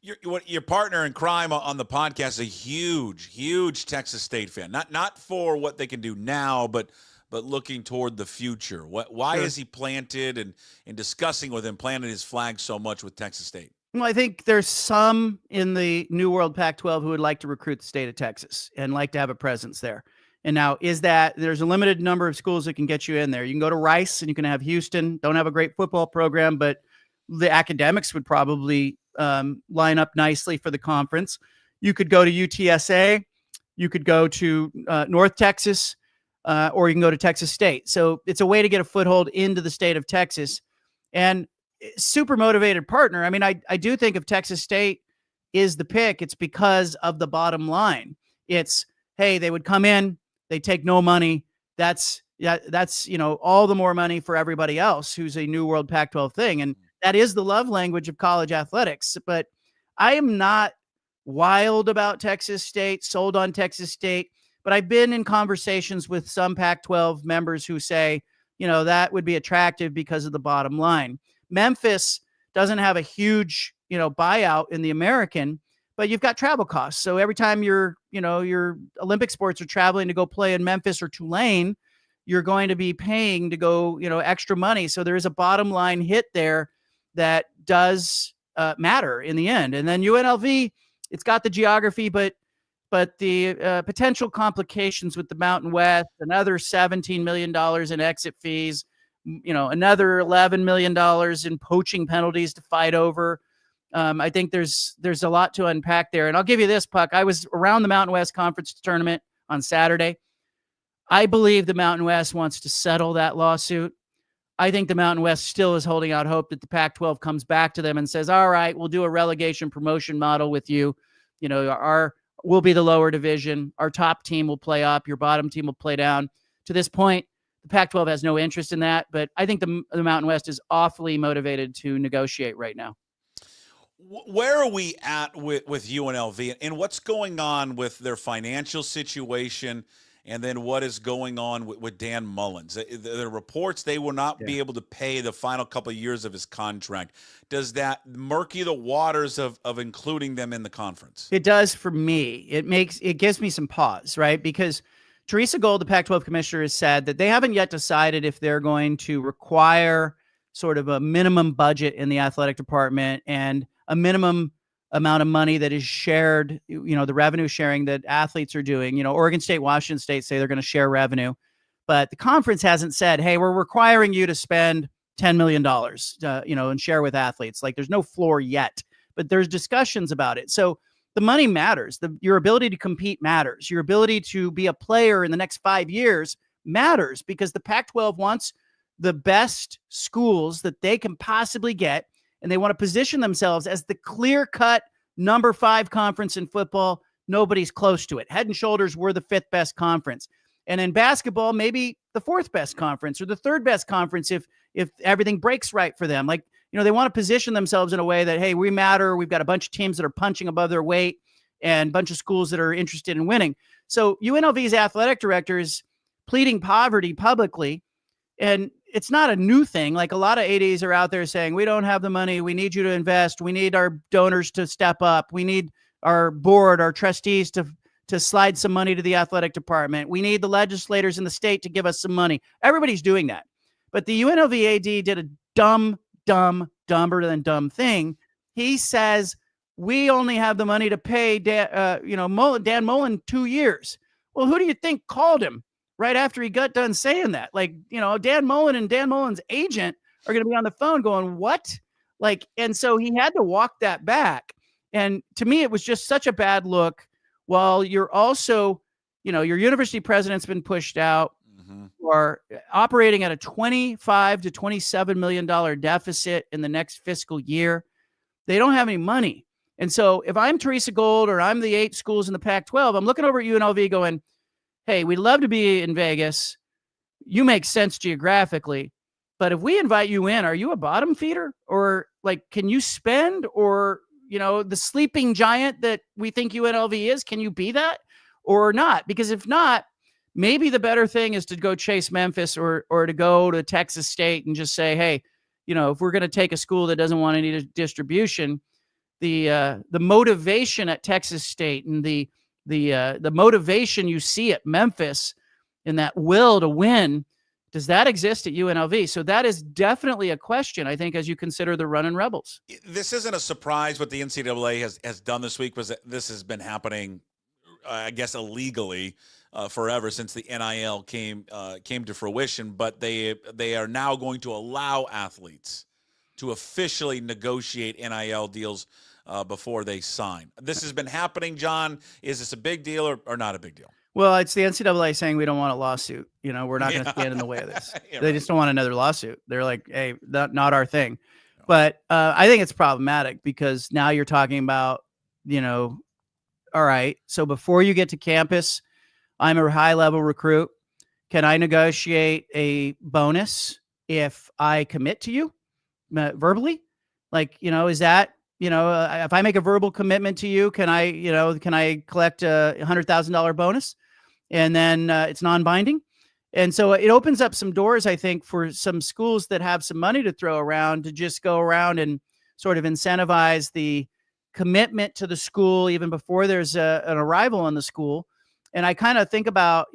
Your partner in crime on the podcast is a huge Texas State fan. Not for what they can do now, but looking toward the future. Why is he planted and discussing with him, planted his flag so much with Texas State?
Well, I think there's some in the New World Pac-12 who would like to recruit the state of Texas and like to have a presence there. And now there's a limited number of schools that can get you in there. You can go to Rice and you can have Houston, don't have a great football program, but the academics would probably line up nicely for the conference. You could go to UTSA, you could go to North Texas, or you can go to Texas State. So it's a way to get a foothold into the state of Texas. And super motivated partner. I mean, I do think if Texas State is the pick, it's because of the bottom line. It's, hey, they would come in, they take no money. That's, you know, all the more money for everybody else who's a New World Pac-12 thing. And that is the love language of college athletics. But I am not wild about Texas State, sold on Texas State. But I've been in conversations with some Pac-12 members who say, you know, that would be attractive because of the bottom line. Memphis doesn't have a huge, you know, buyout in the American, but you've got travel costs. So every time your Olympic sports are traveling to go play in Memphis or Tulane, you're going to be paying to go, you know, extra money. So there is a bottom line hit there that does matter in the end. And then UNLV, it's got the geography, but the potential complications with the Mountain West, another $17 million in exit fees, you know, another $11 million in poaching penalties to fight over. I think there's a lot to unpack there. And I'll give you this, Puck. I was around the Mountain West Conference tournament on Saturday. I believe the Mountain West wants to settle that lawsuit. I think the Mountain West still is holding out hope that the Pac-12 comes back to them and says, all right, we'll do a relegation promotion model with you. You know, we'll be the lower division. Our top team will play up. Your bottom team will play down. To this point, the Pac-12 has no interest in that, but I think the Mountain West is awfully motivated to negotiate right now.
Where are we at with UNLV and what's going on with their financial situation, and then what is going on with Dan Mullins? The reports they will not be able to pay the final couple of years of his contract. Does that murky the waters of including them in the conference?
It does for me. It gives me some pause, right? Because Teresa Gold, the Pac-12 commissioner, has said that they haven't yet decided if they're going to require sort of a minimum budget in the athletic department and a minimum amount of money that is shared, you know, the revenue sharing that athletes are doing. You know, Oregon State, Washington State say they're going to share revenue, but the conference hasn't said, hey, we're requiring you to spend $10 million, you know, and share with athletes. Like, there's no floor yet, but there's discussions about it. So the money matters. Your ability to compete matters. Your ability to be a player in the next 5 years matters, because the Pac-12 wants the best schools that they can possibly get. And they want to position themselves as the clear-cut number 5 conference in football. Nobody's close to it. Head and shoulders, we're the 5th best conference. And in basketball, maybe the 4th best conference or the 3rd best conference if everything breaks right for them. Like, you know, they want to position themselves in a way that, hey, we matter. We've got a bunch of teams that are punching above their weight. and a bunch of schools that are interested in winning. So UNLV's athletic director is pleading poverty publicly. And it's not a new thing. Like a lot of ADs are out there saying, we don't have the money. We need you to invest. We need our donors to step up. We need our board, our trustees to slide some money to the athletic department. We need the legislators in the state to give us some money. Everybody's doing that. But the UNLV AD did a dumber than dumb thing. He says, we only have the money to pay Dan Mullen 2 years. Well, who do you think called him right after he got done saying that? Like, Dan Mullen and Dan Mullen's agent are going to be on the phone going, what? Like, and so he had to walk that back. And to me, it was just such a bad look. While you're also, your university president's been pushed out, or operating at a $25 to $27 million deficit in the next fiscal year. They don't have any money. And so if I'm Teresa Gold or I'm the 8 schools in the Pac-12, I'm looking over at UNLV going, hey, we'd love to be in Vegas. You make sense geographically. But if we invite you in, are you a bottom feeder? Or like, can you spend? Or, the sleeping giant that we think UNLV is, can you be that or not? Because if not, maybe the better thing is to go chase Memphis or to go to Texas State and just say, hey, if we're going to take a school that doesn't want any distribution, the motivation at Texas State and the motivation you see at Memphis and that will to win, does that exist at UNLV? So that is definitely a question, I think, as you consider the running Rebels. This
isn't a surprise what the NCAA has done this week, was that this has been happening, I guess, illegally forever since the NIL came to fruition. But they are now going to allow athletes to officially negotiate NIL deals before they sign. This has been happening, John. Is this a big deal or not a big deal?
Well, it's the NCAA saying we don't want a lawsuit. We're not going to stand in the way of this. They just don't want another lawsuit. They're like, hey, not our thing. No. But I think it's problematic because now you're talking about, all right, so before you get to campus, I'm a high-level recruit. Can I negotiate a bonus if I commit to you verbally? Like, is that, if I make a verbal commitment to you, can I collect a $100,000 bonus? And then it's non-binding. And so it opens up some doors, I think, for some schools that have some money to throw around to just go around and sort of incentivize the commitment to the school even before there's an arrival in the school. And I kind of think about,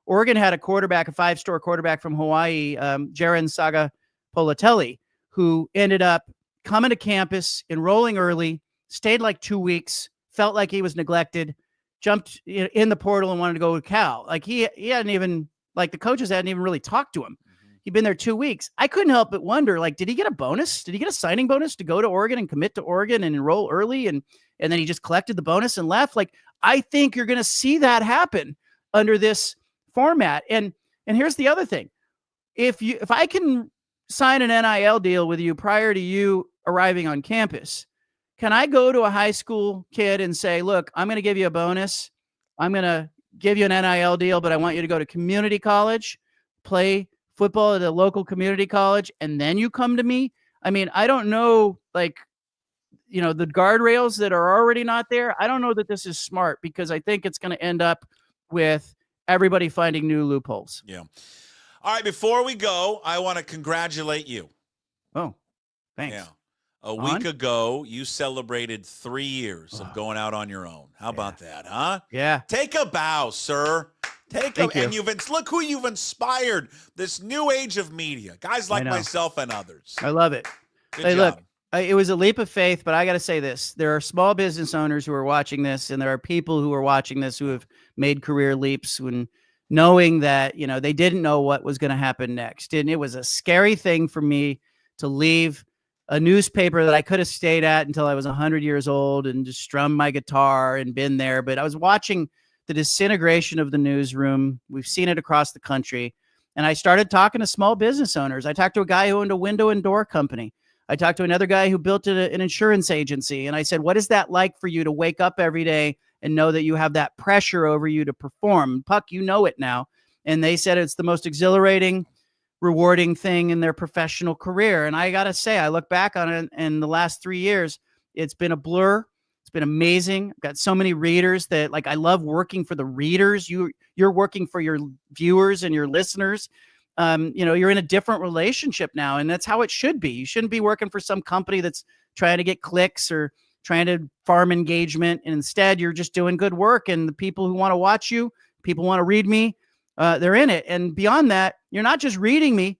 Oregon had a 5-star quarterback from Hawaii, Jaren Sagapolatelli, who ended up coming to campus, enrolling early, stayed like 2 weeks, felt like he was neglected, jumped in the portal and wanted to go to Cal. Like he hadn't even, like the coaches hadn't even really talked to him. He'd been there 2 weeks. I couldn't help but wonder, like, did he get a bonus? Did he get a signing bonus to go to Oregon and commit to Oregon and enroll early? And then he just collected the bonus and left. Like, I think you're going to see that happen under this format. And here's the other thing. If I can sign an NIL deal with you prior to you arriving on campus, can I go to a high school kid and say, look, I'm going to give you a bonus. I'm going to give you an NIL deal, but I want you to go to community college, play football at a local community college, and then you come to me? I mean, I don't know, like, the guardrails that are already not there. I don't know that this is smart because I think it's going to end up with everybody finding new loopholes.
Yeah. All right. Before we go, I want to congratulate you.
Oh, thanks.
Yeah. A week ago, you celebrated 3 years of going out on your own. How about that, huh?
Yeah.
Take a bow, sir. And look who you've inspired. This new age of media. Guys like myself and others.
I love it.
Good job.
Look, it was a leap of faith, but I got to say this. There are small business owners who are watching this, and there are people who are watching this who have made career leaps when knowing that, they didn't know what was going to happen next. And it was a scary thing for me to leave a newspaper that I could have stayed at until I was 100 years old and just strummed my guitar and been there. But I was watching the disintegration of the newsroom. We've seen it across the country. And I started talking to small business owners. I talked to a guy who owned a window and door company. I talked to another guy who built an insurance agency. And I said, what is that like for you to wake up every day and know that you have that pressure over you to perform? Puck, you know it now. And they said it's the most exhilarating, rewarding thing in their professional career. And I got to say, I look back on it in the last 3 years, it's been a blur. It's been amazing. I've got so many readers that I love working for the readers. You're working for your viewers and your listeners. You're in a different relationship now, and that's how it should be. You shouldn't be working for some company that's trying to get clicks or trying to farm engagement. And instead, you're just doing good work. And the people who want to watch you, people want to read me, they're in it. And beyond that, you're not just reading me.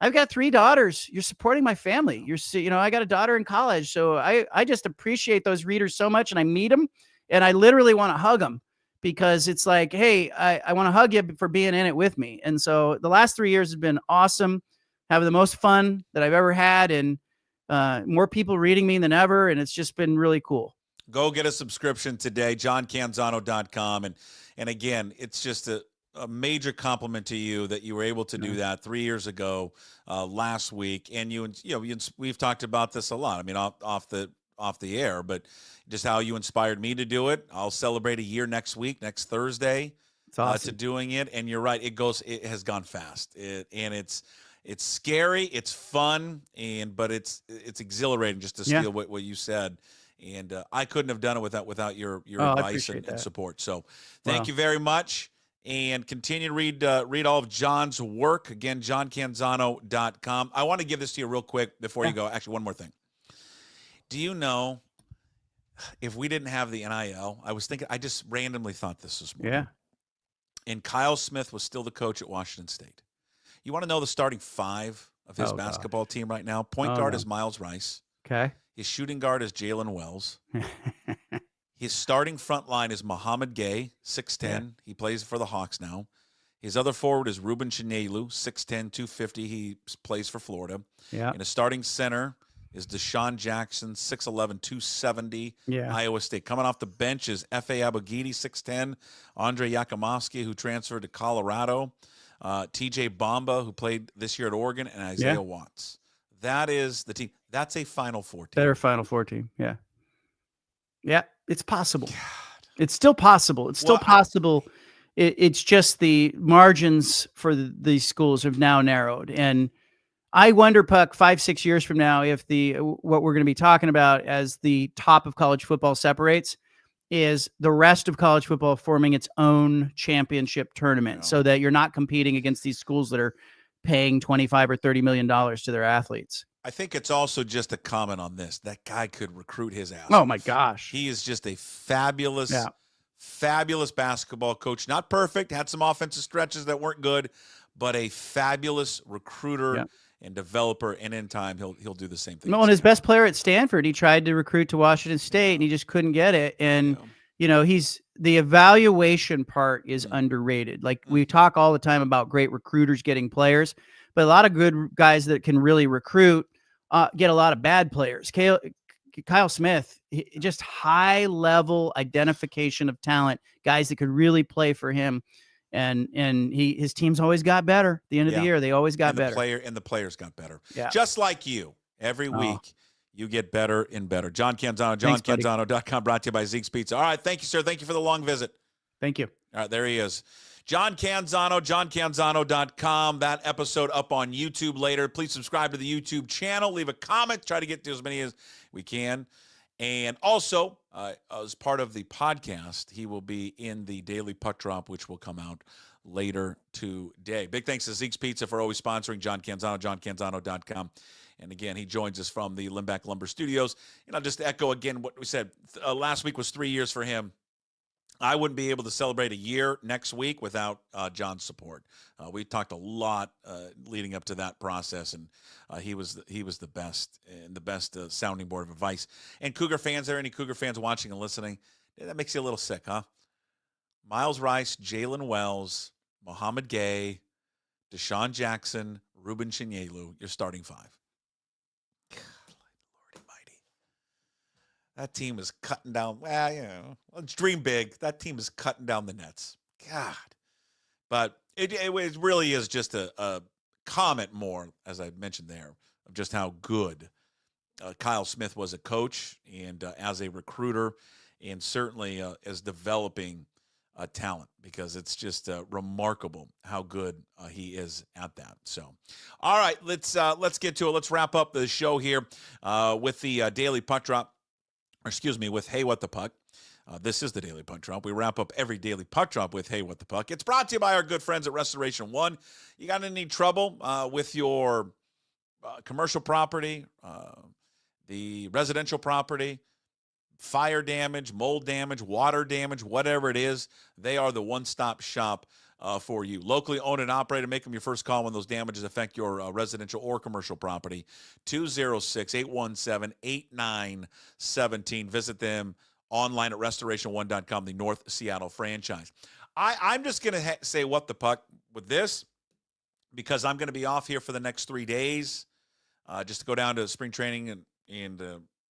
I've got 3 daughters. You're supporting my family. I got a daughter in college. So I just appreciate those readers so much. And I meet them and I literally want to hug them because it's like, hey, I want to hug you for being in it with me. And so the last 3 years have been awesome. Having the most fun that I've ever had. And more people reading me than ever. And it's just been really cool.
Go get a subscription today, johncanzano.com. And again, it's just a major compliment to you that you were able to do that 3 years ago, last week. And we've talked about this a lot. I mean, off the air, but just how you inspired me to do it. I'll celebrate a year next week, next Thursday, to doing it. And you're right. It has gone fast. It's scary. It's fun. But it's exhilarating just to steal what you said. And I couldn't have done it without your advice and support. So thank you very much. And continue to read all of John's work. Again, johncanzano.com. I want to give this to you real quick before you go. Actually, one more thing. Do you know, if we didn't have the NIL, I just randomly thought this morning.
Yeah.
And Kyle Smith was still the coach at Washington State. You want to know the starting 5 of his basketball team right now? Point guard is Miles Rice.
Okay.
His shooting guard is Jalen Wells. His starting front line is Muhammad Gay, 6'10". Yeah. He plays for the Hawks now. His other forward is Ruben Chinelu, 6'10", 250. He plays for Florida.
Yeah.
And his starting center is Deshaun Jackson, 6'11", 270, Iowa State. Coming off the bench is F.A. Abogidi, 6'10", Andre Yakimovsky, who transferred to Colorado, T.J. Bamba, who played this year at Oregon, and Isaiah Watts. That is the team. That's a Final Four team.
Better Final Four team, yeah. Yeah, it's possible. God. It's still possible. It's still possible. It's just the margins for these schools have now narrowed. And I wonder, Puck, 5-6 years from now, if what we're going to be talking about as the top of college football separates is the rest of college football forming its own championship tournament, so that you're not competing against these schools that are paying $25 or $30 million to their athletes.
I think it's also just a comment on this. That guy could recruit his ass.
Oh, my gosh.
He is just a fabulous, fabulous basketball coach. Not perfect. Had some offensive stretches that weren't good, but a fabulous recruiter and developer. And in time, he'll do the same thing.
No, and his best player at Stanford, he tried to recruit to Washington State, and he just couldn't get it. And, the evaluation part is underrated. Like, we talk all the time about great recruiters getting players, but a lot of good guys that can really recruit get a lot of bad players. Kyle Smith, just high-level identification of talent, guys that could really play for him. And his teams always got better. At the end of the year, they always got better.
The players got better.
Yeah.
Just like you. Every week, you get better and better. John Canzano, johncanzano.com, brought to you by Zeke's Pizza. All right, thank you, sir. Thank you for the long visit.
Thank you.
All right, there he is. John Canzano, johncanzano.com. That episode up on YouTube later. Please subscribe to the YouTube channel. Leave a comment. Try to get to as many as we can. And also, as part of the podcast, he will be in the Daily Puck Drop, which will come out later today. Big thanks to Zeke's Pizza for always sponsoring John Canzano, johncanzano.com. And again, he joins us from the Limback Lumber Studios. And I'll just echo again what we said. Last week was 3 years for him. I wouldn't be able to celebrate a year next week without John's support. We talked a lot leading up to that process, and he was the best and the best sounding board of advice. And Cougar fans, any Cougar fans watching and listening, that makes you a little sick, huh? Miles Rice, Jalen Wells, Muhammad Gay, Deshaun Jackson, Ruben Chinelu, your starting 5. God, Lord almighty. That team is cutting down. Let's dream big. That team is cutting down the nets. God. But it really is just a comment more, as I mentioned there, of just how good Kyle Smith was a coach and as a recruiter, and certainly as developing talent, because it's just remarkable how good he is at that. So, all right, let's get to it. Let's wrap up the show here with the Daily Puck Drop. with Hey What the Puck. This is the Daily Puck Drop. We wrap up every Daily Puck Drop with Hey What the Puck. It's brought to you by our good friends at Restoration One. You got any trouble with your commercial property, the residential property, fire damage, mold damage, water damage, whatever it is, they are the one-stop shop for you. Locally owned and operated. Make them your first call when those damages affect your residential or commercial property. 206-817-8917. Visit them online at restoration1.com, the North Seattle franchise. I'm just going to say what the puck with this because I'm going to be off here for the next 3 days just to go down to spring training and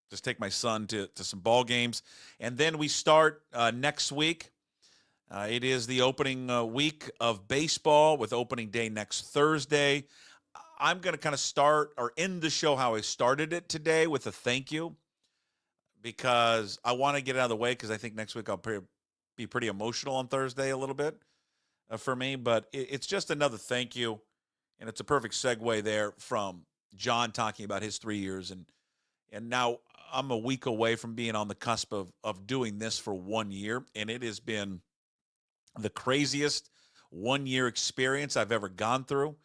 just take my son to some ball games. And then we start next week. It is the opening week of baseball with opening day next Thursday. I'm going to kind of start or end the show how I started it today with a thank you because I want to get it out of the way because I think next week I'll be pretty emotional on Thursday a little bit for me. But it's just another thank you, and it's a perfect segue there from John talking about his 3 years. And now I'm a week away from being on the cusp of doing this for 1 year, and it has been the craziest 1 year experience I've ever gone through.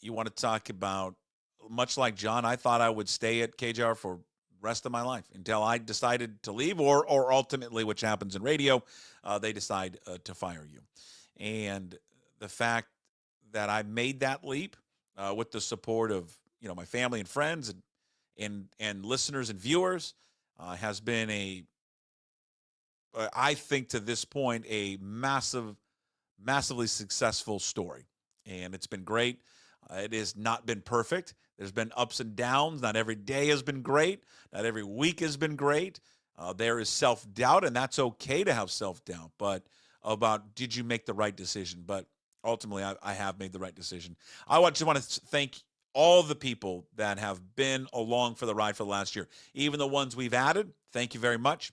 You want to talk about, much like John, I thought I would stay at KJR for the rest of my life until I decided to leave or ultimately, which happens in radio, they decide to fire you. And the fact that I made that leap with the support of, my family and friends and listeners and viewers has been I think to this point, a massively successful story. And it's been great. It has not been perfect. There's been ups and downs. Not every day has been great. Not every week has been great. There is self-doubt, and that's okay to have self-doubt. But about did you make the right decision? But ultimately, I have made the right decision. I just want to thank all the people that have been along for the ride for the last year, even the ones we've added. Thank you very much.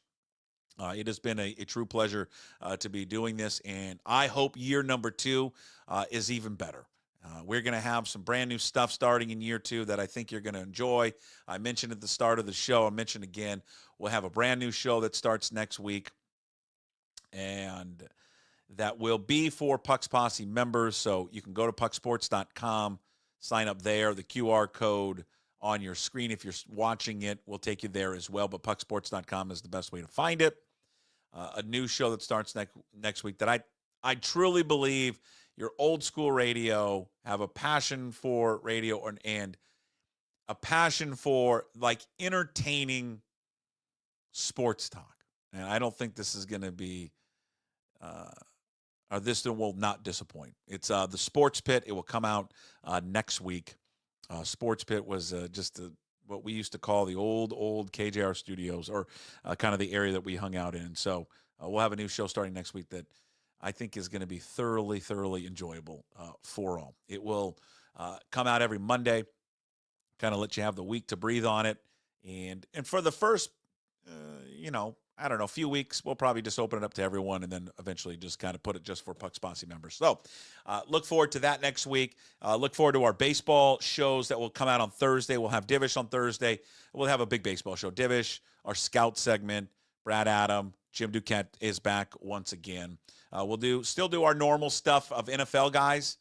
It has been a true pleasure to be doing this, and I hope year number 2 is even better. We're going to have some brand new stuff starting in year 2 that I think you're going to enjoy. I mentioned at the start of the show, I mentioned again, we'll have a brand new show that starts next week, and that will be for Puck's Posse members, so you can go to pucksports.com, sign up there. The QR code on your screen, if you're watching it, will take you there as well, but pucksports.com is the best way to find it. A new show that starts next week that I truly believe your old school radio have a passion for radio and a passion for like entertaining sports talk. And I don't think this is going to be, or this will not disappoint. It's the Sports Pit. It will come out next week. Sports Pit was just what we used to call the old KJR studios, or kind of the area that we hung out in. So we'll have a new show starting next week that I think is going to be thoroughly enjoyable for all. It will come out every Monday, kind of let you have the week to breathe on it. And for the first, I don't know, a few weeks, we'll probably just open it up to everyone and then eventually just kind of put it just for Puck's Posse members. So look forward to that next week. Look forward to our baseball shows that will come out on Thursday. We'll have Divish on Thursday. We'll have a big baseball show. Divish, our scout segment, Brad Adam, Jim Duquette is back once again. We'll still do our normal stuff of NFL guys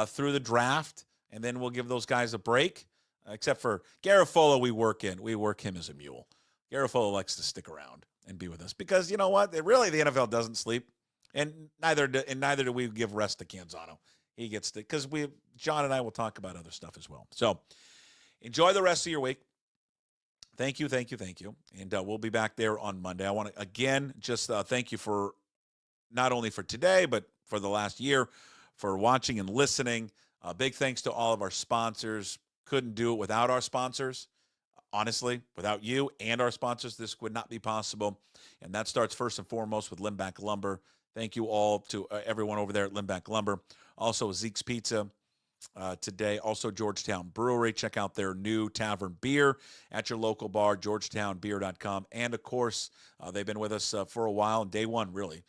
through the draft, and then we'll give those guys a break, except for Garofalo we work him as a mule. Garofalo likes to stick around and be with us because you know what? The NFL doesn't sleep, and neither do we give rest to Canzano. He gets to, because John and I will talk about other stuff as well. So enjoy the rest of your week. Thank you. And we'll be back there on Monday. I want to, again, just thank you for not only for today, but for the last year, for watching and listening. Big thanks to all of our sponsors. Couldn't do it without our sponsors. Honestly, without you and our sponsors, this would not be possible. And that starts first and foremost with Limback Lumber. Thank you all to everyone over there at Limback Lumber. Also, Zeke's Pizza today. Also, Georgetown Brewery. Check out their new tavern beer at your local bar, georgetownbeer.com. And, of course, they've been with us for a while, day one, really,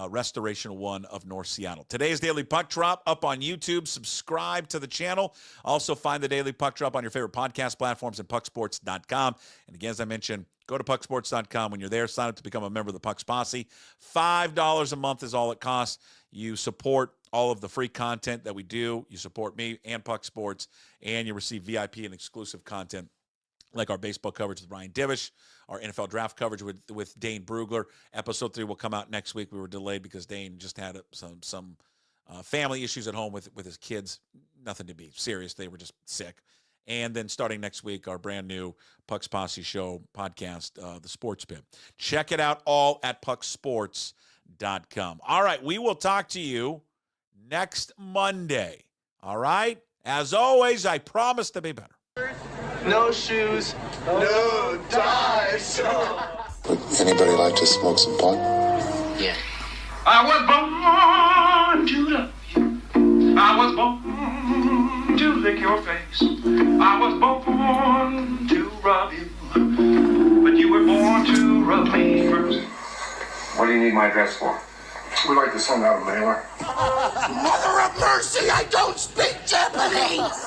Restoration 1 of North Seattle. Today's Daily Puck Drop up on YouTube. Subscribe to the channel. Also find the Daily Puck Drop on your favorite podcast platforms and pucksports.com. And again, as I mentioned, go to pucksports.com. When you're there, sign up to become a member of the Pucks Posse. $5 a month is all it costs. You support all of the free content that we do. You support me and Puck Sports, and you receive VIP and exclusive content like our baseball coverage with Ryan Divish, our NFL draft coverage with Dane Brugler. Episode 3 will come out next week. We were delayed because Dane just had some family issues at home with his kids. Nothing to be serious. They were just sick. And then starting next week, our brand new Pucks Posse Show podcast, The Sports Pit. Check it out all at pucksports.com. All right, we will talk to you next Monday. All right? As always, I promise to be better.
No shoes, no ties.
Would anybody like to smoke some pot?
Yeah.
I was born to love you. I was born to lick your face. I was born to rub you. But you were born to rub me first.
What do you need my address for?
We'd like to send out a mailer.
Mother of mercy, I don't speak Japanese.